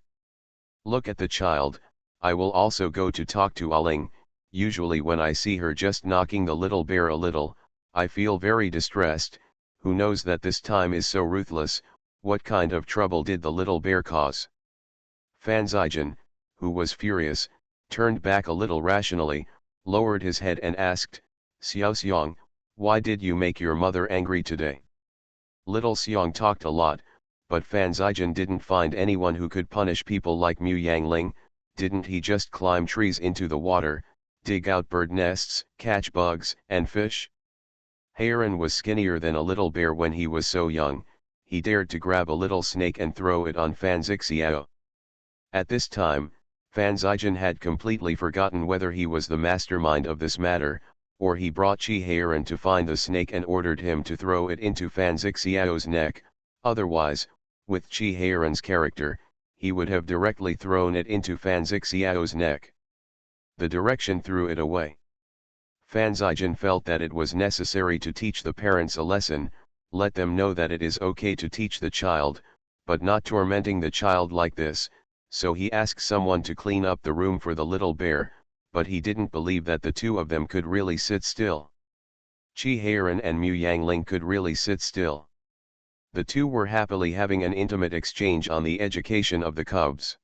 Look at the child. I will also go to talk to Aling. Usually when I see her just knocking the little bear a little, I feel very distressed. Who knows that this time is so ruthless? What kind of trouble did the little bear cause?" Fan Zijian, who was furious, turned back a little rationally, lowered his head and asked, "Xiao Xiang, why did you make your mother angry today?" Little Xiang talked a lot, but Fan Zijian didn't find anyone who could punish people like Mu Yangling. Didn't he just climb trees into the water, dig out bird nests, catch bugs and fish? Heiran was skinnier than a little bear when he was so young. He dared to grab a little snake and throw it on Fan Zixiao. At this time, Fan Zijian had completely forgotten whether he was the mastermind of this matter, or he brought Qi Heiran to find the snake and ordered him to throw it into Fan Zixiao's neck. Otherwise, with Qi Heiran's character, he would have directly thrown it into Fan Zixiao's neck. The direction threw it away. Fan Zijian felt that it was necessary to teach the parents a lesson, let them know that it is okay to teach the child, but not tormenting the child like this, so he asked someone to clean up the room for the little bear, but he didn't believe that the two of them could really sit still. Qi Heiran and Mu Yangling could really sit still. The two were happily having an intimate exchange on the education of the cubs.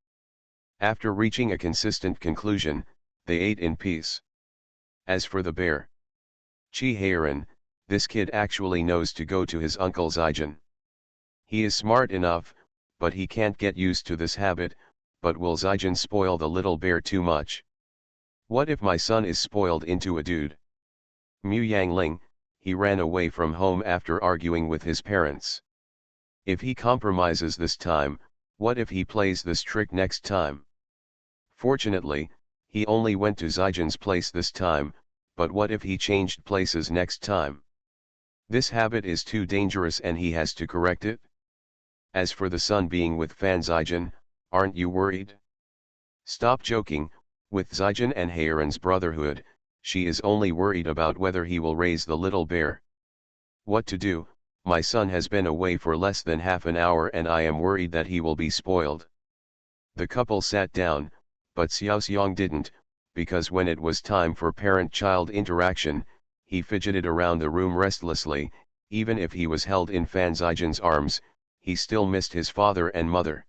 After reaching a consistent conclusion, they ate in peace. As for the bear, Qi Heiran, this kid actually knows to go to his uncle Zijian. He is smart enough, but he can't get used to this habit. But will Zijian spoil the little bear too much? What if my son is spoiled into a dude? Mu Yangling, he ran away from home after arguing with his parents. If he compromises this time, what if he plays this trick next time? Fortunately, he only went to Zijian's place this time, but what if he changed places next time? This habit is too dangerous and he has to correct it. As for the son being with Fan Zijian, aren't you worried? Stop joking. With Zijian and Heiran's brotherhood, she is only worried about whether he will raise the little bear. What to do? My son has been away for less than half an hour and I am worried that he will be spoiled. The couple sat down, but Xiao Xiang didn't, because when it was time for parent-child interaction, he fidgeted around the room restlessly. Even if he was held in Fan Zijian's arms, he still missed his father and mother.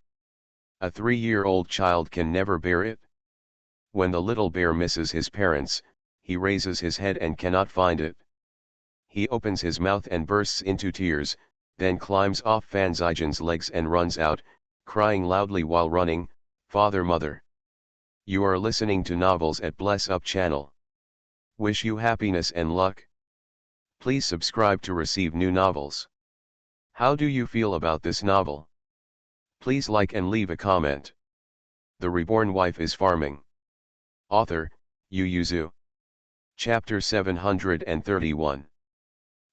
A 3-year-old child can never bear it. When the little bear misses his parents, he raises his head and cannot find it. He opens his mouth and bursts into tears, then climbs off Fan Zijian's legs and runs out, crying loudly while running, "Father, mother." You are listening to novels at Bless Up channel. Wish you happiness and luck. Please subscribe to receive new novels. How do you feel about this novel? Please like and leave a comment. The Reborn Wife is Farming. Author, Yu Yuzu. Chapter 731.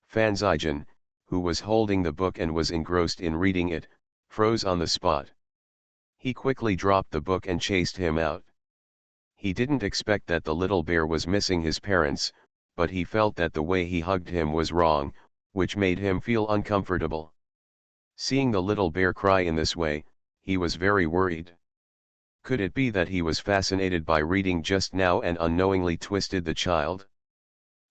Fan Zijan, who was holding the book and was engrossed in reading it, froze on the spot. He quickly dropped the book and chased him out. He didn't expect that the little bear was missing his parents, but he felt that the way he hugged him was wrong, which made him feel uncomfortable. Seeing the little bear cry in this way, he was very worried. Could it be that he was fascinated by reading just now and unknowingly twisted the child?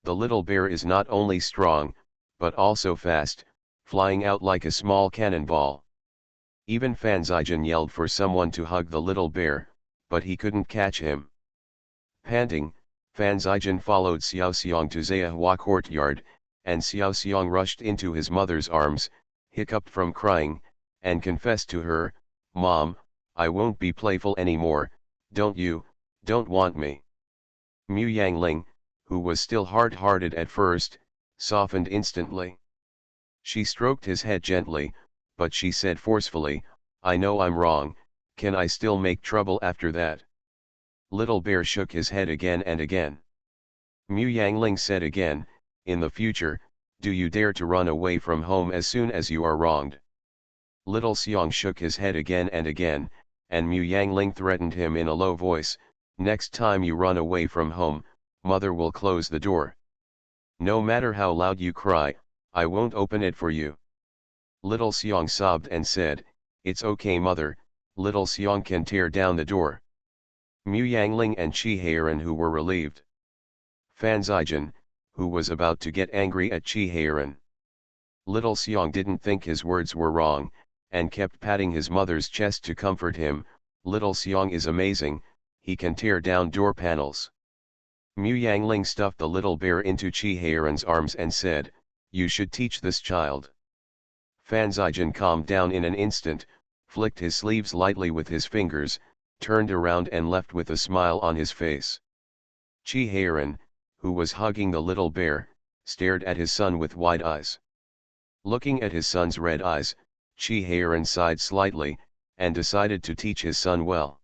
The little bear is not only strong, but also fast, flying out like a small cannonball. Even Fan Zijan yelled for someone to hug the little bear, but he couldn't catch him. Panting, Fan Zijan followed Xiao Xiang to Zayahua courtyard, and Xiao Xiang rushed into his mother's arms, hiccuped from crying, and confessed to her, "Mom, I won't be playful anymore, don't want me." Mu Yangling, who was still hard-hearted at first, softened instantly. She stroked his head gently, but she said forcefully, "I know I'm wrong, can I still make trouble after that?" Little bear shook his head again and again. Mu Yangling said again, "In the future, do you dare to run away from home as soon as you are wronged?" Little Xiang shook his head again and again, and Mu Yangling threatened him in a low voice, "Next time you run away from home, mother will close the door. No matter how loud you cry, I won't open it for you." Little Xiang sobbed and said, "It's okay mother, little Xiang can tear down the door." Mu Yangling and Qi Heiran, who were relieved. Fan Zijan, who was about to get angry at Qi Heiran. Little Xiang didn't think his words were wrong, and kept patting his mother's chest to comfort him. "Little Xiang is amazing, he can tear down door panels." Mu Yangling stuffed the little bear into Qi Heiran's arms and said, "You should teach this child." Fan Zijan calmed down in an instant, flicked his sleeves lightly with his fingers, turned around and left with a smile on his face. Qi Heiran, who was hugging the little bear, stared at his son with wide eyes. Looking at his son's red eyes, Qi Heiran sighed slightly, and decided to teach his son well.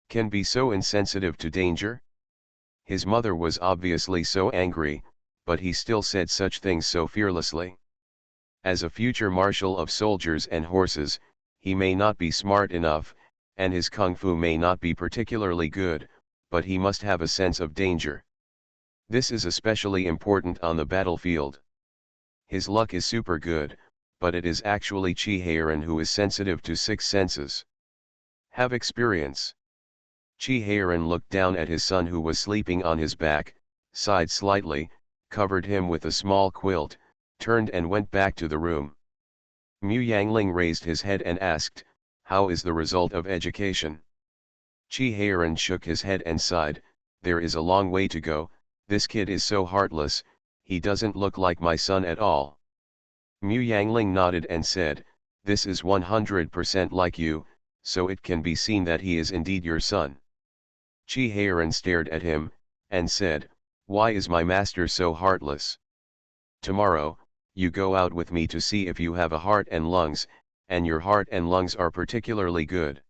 Can be so insensitive to danger? His mother was obviously so angry, but he still said such things so fearlessly. As a future marshal of soldiers and horses, he may not be smart enough, and his kung fu may not be particularly good, but he must have a sense of danger. This is especially important on the battlefield. His luck is super good, but it is actually Qi Heiran who is sensitive to six senses. Have experience. Qi Heiran looked down at his son who was sleeping on his back, sighed slightly, covered him with a small quilt, turned and went back to the room. Mu Yangling raised his head and asked, "How is the result of education?" Qi Heiran shook his head and sighed, "There is a long way to go, this kid is so heartless, he doesn't look like my son at all." Mu Yangling nodded and said, "This is 100% like you, so it can be seen that he is indeed your son." Qi Heiran stared at him, and said, "Why is my master so heartless? Tomorrow, you go out with me to see if you have a heart and lungs, and your heart and lungs are particularly good."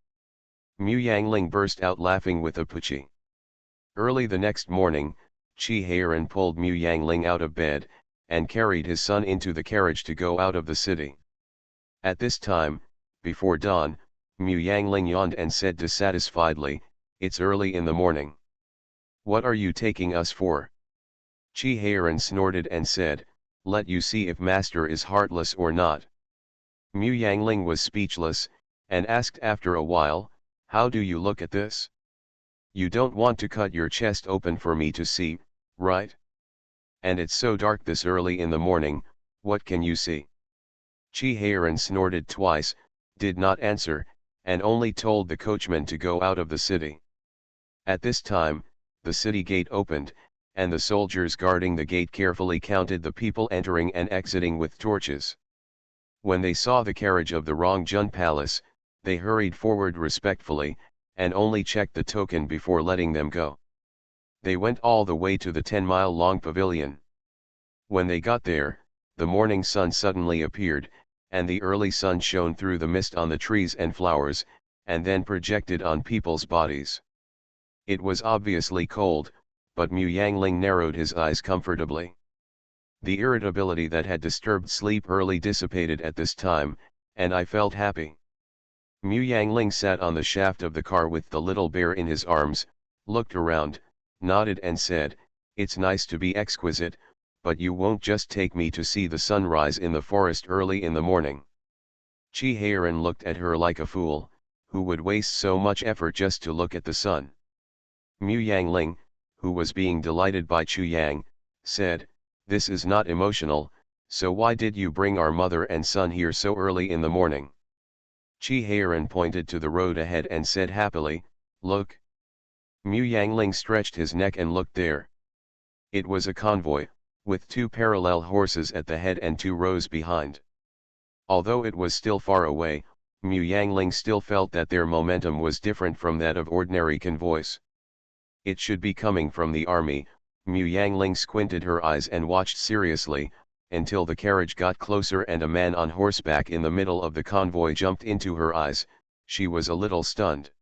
Mu Yangling burst out laughing with a puchi. Early the next morning, Qi Heiran pulled Mu Yangling out of bed, and carried his son into the carriage to go out of the city. At this time, before dawn, Mu Yangling yawned and said dissatisfiedly, "It's early in the morning. What are you taking us for?" Qi Heiran snorted and said, "Let you see if master is heartless or not." Mu Yangling was speechless, and asked after a while, "How do you look at this? You don't want to cut your chest open for me to see, right? And it's so dark this early in the morning, what can you see?" Qi Heiran snorted twice, did not answer, and only told the coachman to go out of the city. At this time, the city gate opened, and the soldiers guarding the gate carefully counted the people entering and exiting with torches. When they saw the carriage of the Rongjun Palace, they hurried forward respectfully, and only checked the token before letting them go. They went all the way to the 10-mile-long pavilion. When they got there, the morning sun suddenly appeared, and the early sun shone through the mist on the trees and flowers, and then projected on people's bodies. It was obviously cold, but Mu Yangling narrowed his eyes comfortably. The irritability that had disturbed sleep early dissipated at this time, and I felt happy. Mu Yangling sat on the shaft of the car with the little bear in his arms, looked around, nodded and said, "It's nice to be exquisite, but you won't just take me to see the sunrise in the forest early in the morning." Chi Heiran looked at her like a fool, who would waste so much effort just to look at the sun. Mu Yangling, who was being delighted by Chu Yang, said, "This is not emotional, so why did you bring our mother and son here so early in the morning?" Chi Heiran pointed to the road ahead and said happily, "Look." Mu Yangling stretched his neck and looked there. It was a convoy, with 2 parallel horses at the head and 2 rows behind. Although it was still far away, Mu Yangling still felt that their momentum was different from that of ordinary convoys. It should be coming from the army. Mu Yangling squinted her eyes and watched seriously, until the carriage got closer and a man on horseback in the middle of the convoy jumped into her eyes. She was a little stunned.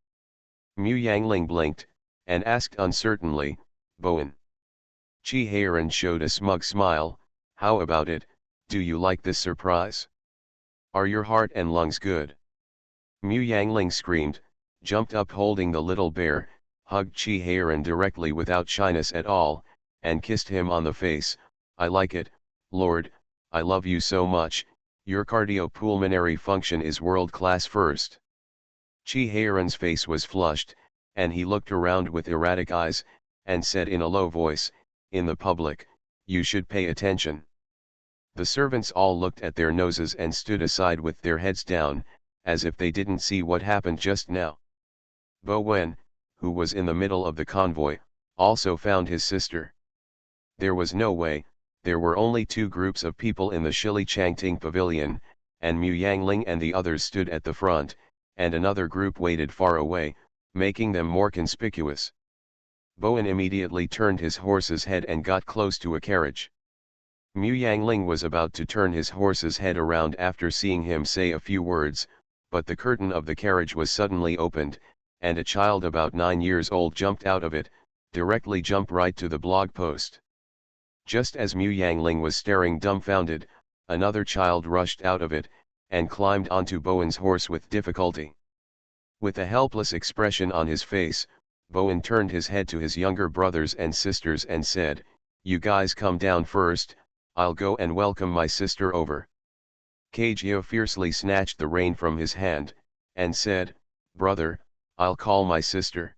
Mu Yangling blinked, and asked uncertainly, "Bowen?" Chi Heiran showed a smug smile, "How about it, do you like this surprise? Are your heart and lungs good?" Mu Yangling screamed, jumped up holding the little bear, hugged Chi Heiran directly without shyness at all, and kissed him on the face. "I like it, Lord, I love you so much, your cardiopulmonary function is world-class first." Chi Heiran's face was flushed, and he looked around with erratic eyes, and said in a low voice, "In the public, you should pay attention." The servants all looked at their noses and stood aside with their heads down, as if they didn't see what happened just now. Bo Wen, who was in the middle of the convoy, also found his sister. There was no way, there were only 2 groups of people in the Shili Changting pavilion, and Mu Yangling and the others stood at the front, and another group waited far away, making them more conspicuous. Bowen immediately turned his horse's head and got close to a carriage. Mu Yangling was about to turn his horse's head around after seeing him say a few words, but the curtain of the carriage was suddenly opened, and a child about 9 years old jumped out of it, directly jumped right to the blog post. Just as Mu Yangling was staring dumbfounded, another child rushed out of it, and climbed onto Bowen's horse with difficulty. With a helpless expression on his face, Bowen turned his head to his younger brothers and sisters and said, "You guys come down first, I'll go and welcome my sister over." Kageo fiercely snatched the rein from his hand, and said, "Brother, I'll call my sister."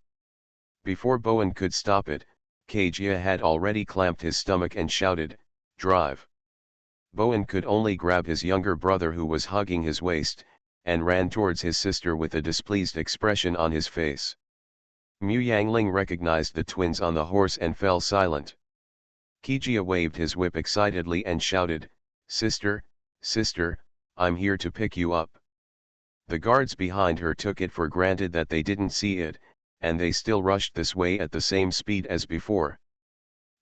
Before Bowen could stop it, Kageo had already clamped his stomach and shouted, "Drive." Bowen could only grab his younger brother who was hugging his waist, and ran towards his sister with a displeased expression on his face. Mu Yangling recognized the twins on the horse and fell silent. Kageo waved his whip excitedly and shouted, "Sister, sister, I'm here to pick you up." The guards behind her took it for granted that they didn't see it, and they still rushed this way at the same speed as before.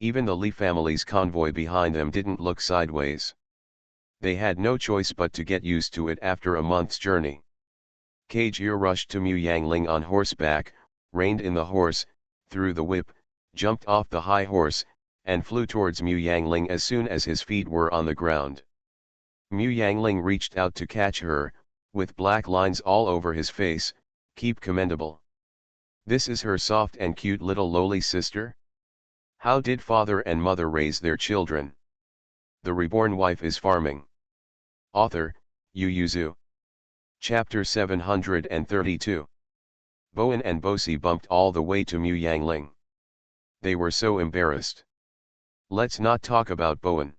Even the Li family's convoy behind them didn't look sideways. They had no choice but to get used to it after a month's journey. Kageo rushed to Mu Yangling on horseback, reined in the horse, threw the whip, jumped off the high horse, and flew towards Mu Yangling as soon as his feet were on the ground. Mu Yangling reached out to catch her, with black lines all over his face. "Keep commendable. This is her soft and cute little lowly sister? How did father and mother raise their children? The Reborn Wife is Farming." Author, Yu Yuzu. Chapter 732. Bowen and Bosi bumped all the way to Mu Yangling. They were so embarrassed. Let's not talk about Bowen.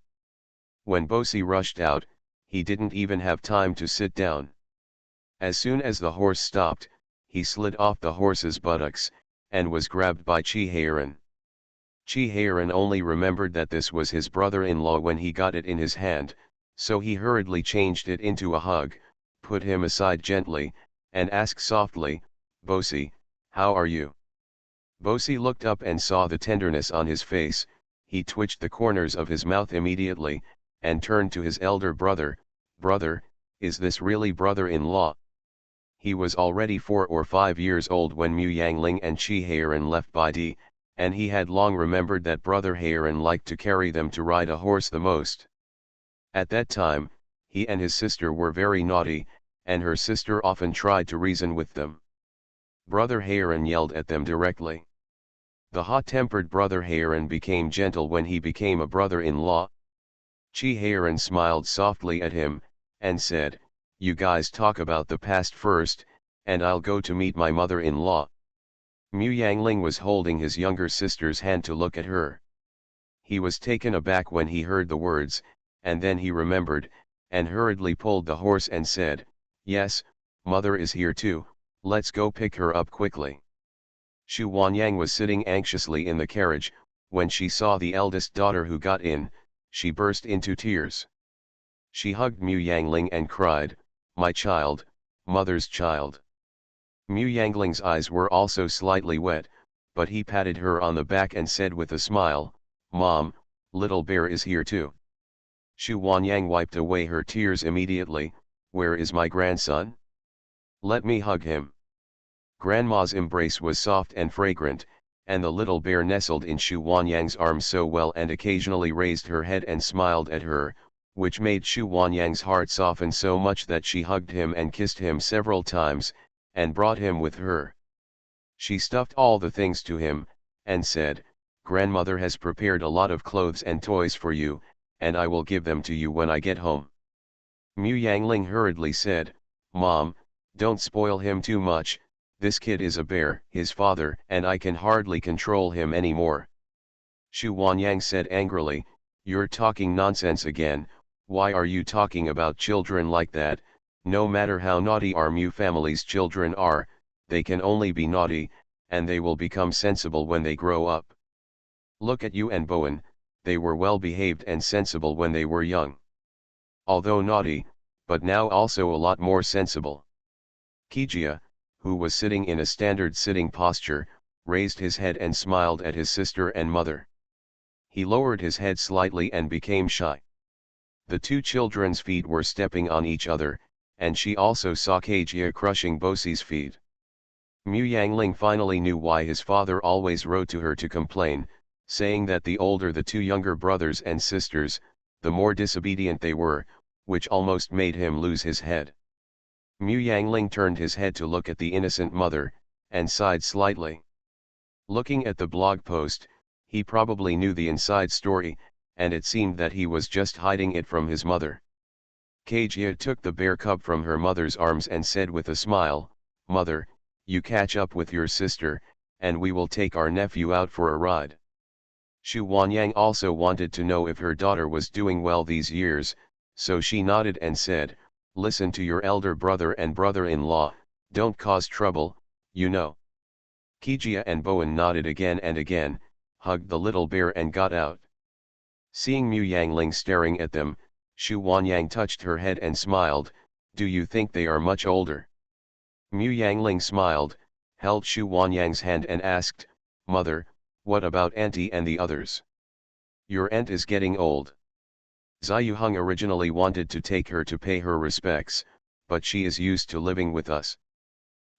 When Bosi rushed out, he didn't even have time to sit down. As soon as the horse stopped, he slid off the horse's buttocks, and was grabbed by Chi Heiran. Chi Heiran only remembered that this was his brother-in-law when he got it in his hand, so he hurriedly changed it into a hug, put him aside gently, and asked softly, "Bosi, how are you?" Bosi looked up and saw the tenderness on his face. He twitched the corners of his mouth immediately, and turned to his elder brother, "Brother, is this really brother-in-law?" He was already 4 or 5 years old when Mu Yangling and Chi Heiran left Baidi, and he had long remembered that brother Hairan liked to carry them to ride a horse the most. At that time, he and his sister were very naughty, and her sister often tried to reason with them. Brother Hairan yelled at them directly. The hot-tempered brother Hairan became gentle when he became a brother-in-law. Chi Hairan smiled softly at him, and said, "You guys talk about the past first, and I'll go to meet my mother-in-law." Mu Yangling was holding his younger sister's hand to look at her. He was taken aback when he heard the words, and then he remembered, and hurriedly pulled the horse and said, "Yes, mother is here too, let's go pick her up quickly." Xu Huanyang was sitting anxiously in the carriage. When she saw the eldest daughter who got in, she burst into tears. She hugged Mu Yangling and cried, "My child, mother's child." Mu Yangling's eyes were also slightly wet, but he patted her on the back and said with a smile, "Mom, little bear is here too." Xu Huanyang wiped away her tears immediately. "Where is my grandson? Let me hug him." Grandma's embrace was soft and fragrant, and the little bear nestled in Xu Huanyang's arms so well and occasionally raised her head and smiled at her, which made Xu Huanyang's heart soften so much that she hugged him and kissed him several times, and brought him with her. She stuffed all the things to him, and said, "Grandmother has prepared a lot of clothes and toys for you, and I will give them to you when I get home." Mu Yangling hurriedly said, "Mom, don't spoil him too much, this kid is a bear, his father, and I can hardly control him anymore." Xu Huanyang said angrily, "You're talking nonsense again. Why are you talking about children like that? No matter how naughty our Mu family's children are, they can only be naughty, and they will become sensible when they grow up. Look at you and Bowen, they were well behaved and sensible when they were young. Although naughty, but now also a lot more sensible." Kijia, who was sitting in a standard sitting posture, raised his head and smiled at his sister and mother. He lowered his head slightly and became shy. The two children's feet were stepping on each other, and she also saw Kijia crushing Bosie's feet. Mu Yangling finally knew why his father always wrote to her to complain, saying that the older the two younger brothers and sisters, the more disobedient they were, which almost made him lose his head. Mu Yangling turned his head to look at the innocent mother, and sighed slightly. Looking at the blog post, he probably knew the inside story, and it seemed that he was just hiding it from his mother. Kijia took the bear cub from her mother's arms and said with a smile, "Mother, you catch up with your sister, and we will take our nephew out for a ride." Xu Huanyang also wanted to know if her daughter was doing well these years, so she nodded and said, "Listen to your elder brother and brother-in-law, don't cause trouble, you know." Kijia and Bowen nodded again and again, hugged the little bear and got out. Seeing Mu Yangling staring at them, Xu Huanyang touched her head and smiled, "Do you think they are much older?" Mu Yangling smiled, held Xu Huanyang's hand and asked, "Mother, what about Auntie and the others? Your aunt is getting old." Ziyuheng originally wanted to take her to pay her respects, but she is used to living with us.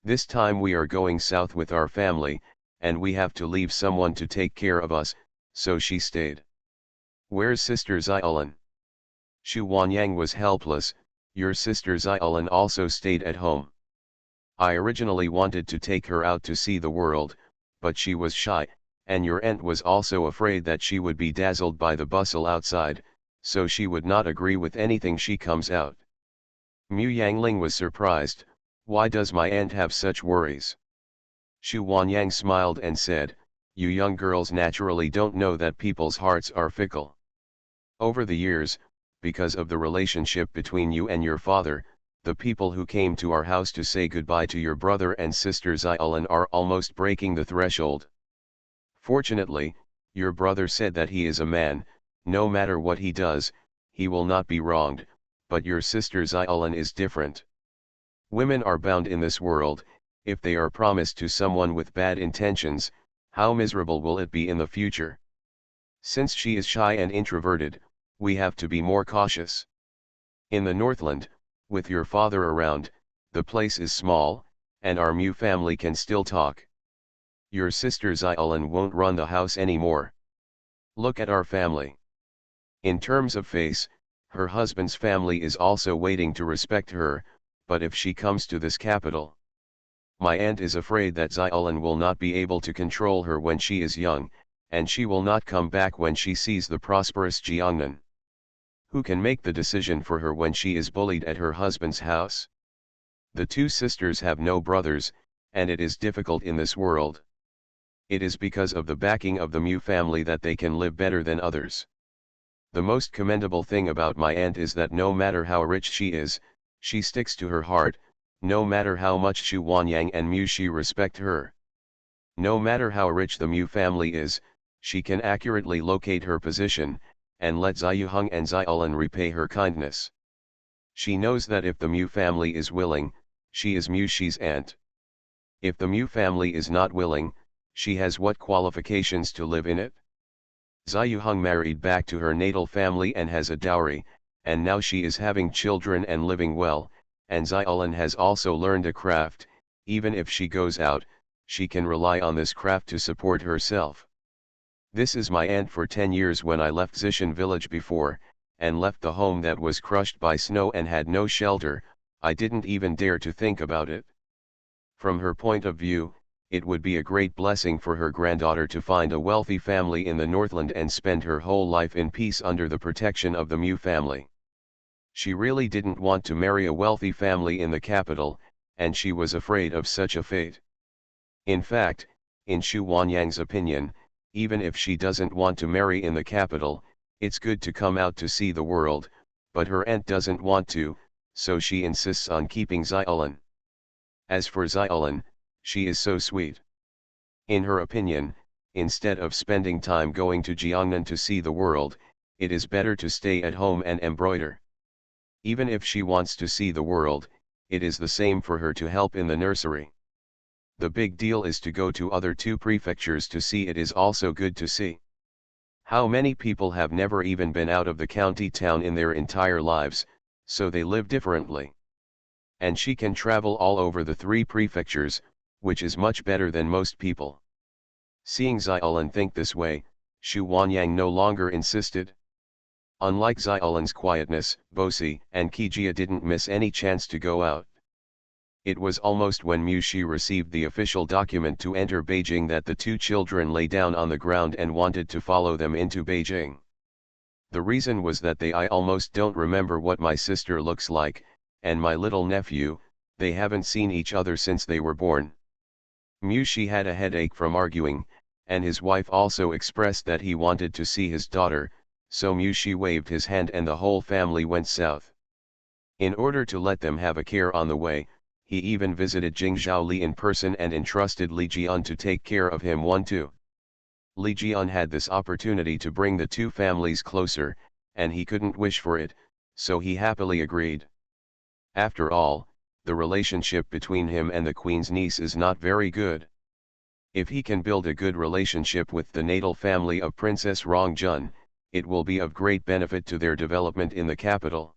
This time we are going south with our family, and we have to leave someone to take care of us, so she stayed. "Where's Sister Xiaolin?" Xu Huanyang was helpless. "Your sister Xiaolin also stayed at home. I originally wanted to take her out to see the world, but she was shy, and your aunt was also afraid that she would be dazzled by the bustle outside, so she would not agree with anything she comes out." Mu Yangling was surprised. "Why does my aunt have such worries?" Xu Huanyang smiled and said, "You young girls naturally don't know that people's hearts are fickle. Over the years, because of the relationship between you and your father, the people who came to our house to say goodbye to your brother and sister Xiaolin are almost breaking the threshold. Fortunately, your brother said that he is a man, no matter what he does, he will not be wronged, but your sister Xiaolin is different. Women are bound in this world. If they are promised to someone with bad intentions, how miserable will it be in the future? Since she is shy and introverted, we have to be more cautious. In the Northland, with your father around, the place is small, and our Mu family can still talk. Your sister Xiaolin won't run the house anymore. Look at our family. In terms of face, her husband's family is also waiting to respect her, but if she comes to this capital, my aunt is afraid that Xiaolin will not be able to control her when she is young, and she will not come back when she sees the prosperous Jiangnan. Who can make the decision for her when she is bullied at her husband's house? The two sisters have no brothers, and it is difficult in this world. It is because of the backing of the Mu family that they can live better than others. The most commendable thing about my aunt is that no matter how rich she is, she sticks to her heart, no matter how much Xu Wanyang and Mu Shi respect her. No matter how rich the Mu family is, she can accurately locate her position, and let Ziyuheng and Xiaolin repay her kindness. She knows that if the Mu family is willing, she is Mu Shi's aunt. If the Mu family is not willing, she has what qualifications to live in it? Ziyuheng married back to her natal family and has a dowry, and now she is having children and living well, and Xiaolin has also learned a craft. Even if she goes out, she can rely on this craft to support herself. This is my aunt for 10 years. When I left Zishan village before, and left the home that was crushed by snow and had no shelter, I didn't even dare to think about it. From her point of view, it would be a great blessing for her granddaughter to find a wealthy family in the Northland and spend her whole life in peace under the protection of the Mu family. She really didn't want to marry a wealthy family in the capital, and she was afraid of such a fate. In fact, in Xu Wanyang's opinion, even if she doesn't want to marry in the capital, it's good to come out to see the world, but her aunt doesn't want to, so she insists on keeping Xiaolin. As for Xiaolin, she is so sweet. In her opinion, instead of spending time going to Jiangnan to see the world, it is better to stay at home and embroider. Even if she wants to see the world, it is the same for her to help in the nursery. The big deal is to go to other two prefectures to see. It is also good to see. How many people have never even been out of the county town in their entire lives, so they live differently. And she can travel all over the three prefectures, which is much better than most people. Seeing Xiaolin think this way, Xu Wanyang no longer insisted. Unlike Xiaolin's quietness, Bosi and Qijia didn't miss any chance to go out. It was almost when Mu Shi received the official document to enter Beijing that the two children lay down on the ground and wanted to follow them into Beijing. The reason was that I almost don't remember what my sister looks like, and my little nephew, they haven't seen each other since they were born. Mu Shi had a headache from arguing, and his wife also expressed that he wanted to see his daughter, so Mu Shi waved his hand and the whole family went south. In order to let them have a care on the way, he even visited Jingzhou Li in person and entrusted Li Jian to take care of him. 1-2. Li Jian had this opportunity to bring the two families closer, and he couldn't wish for it, so he happily agreed. After all, the relationship between him and the queen's niece is not very good. If he can build a good relationship with the natal family of Princess Rongjun, it will be of great benefit to their development in the capital.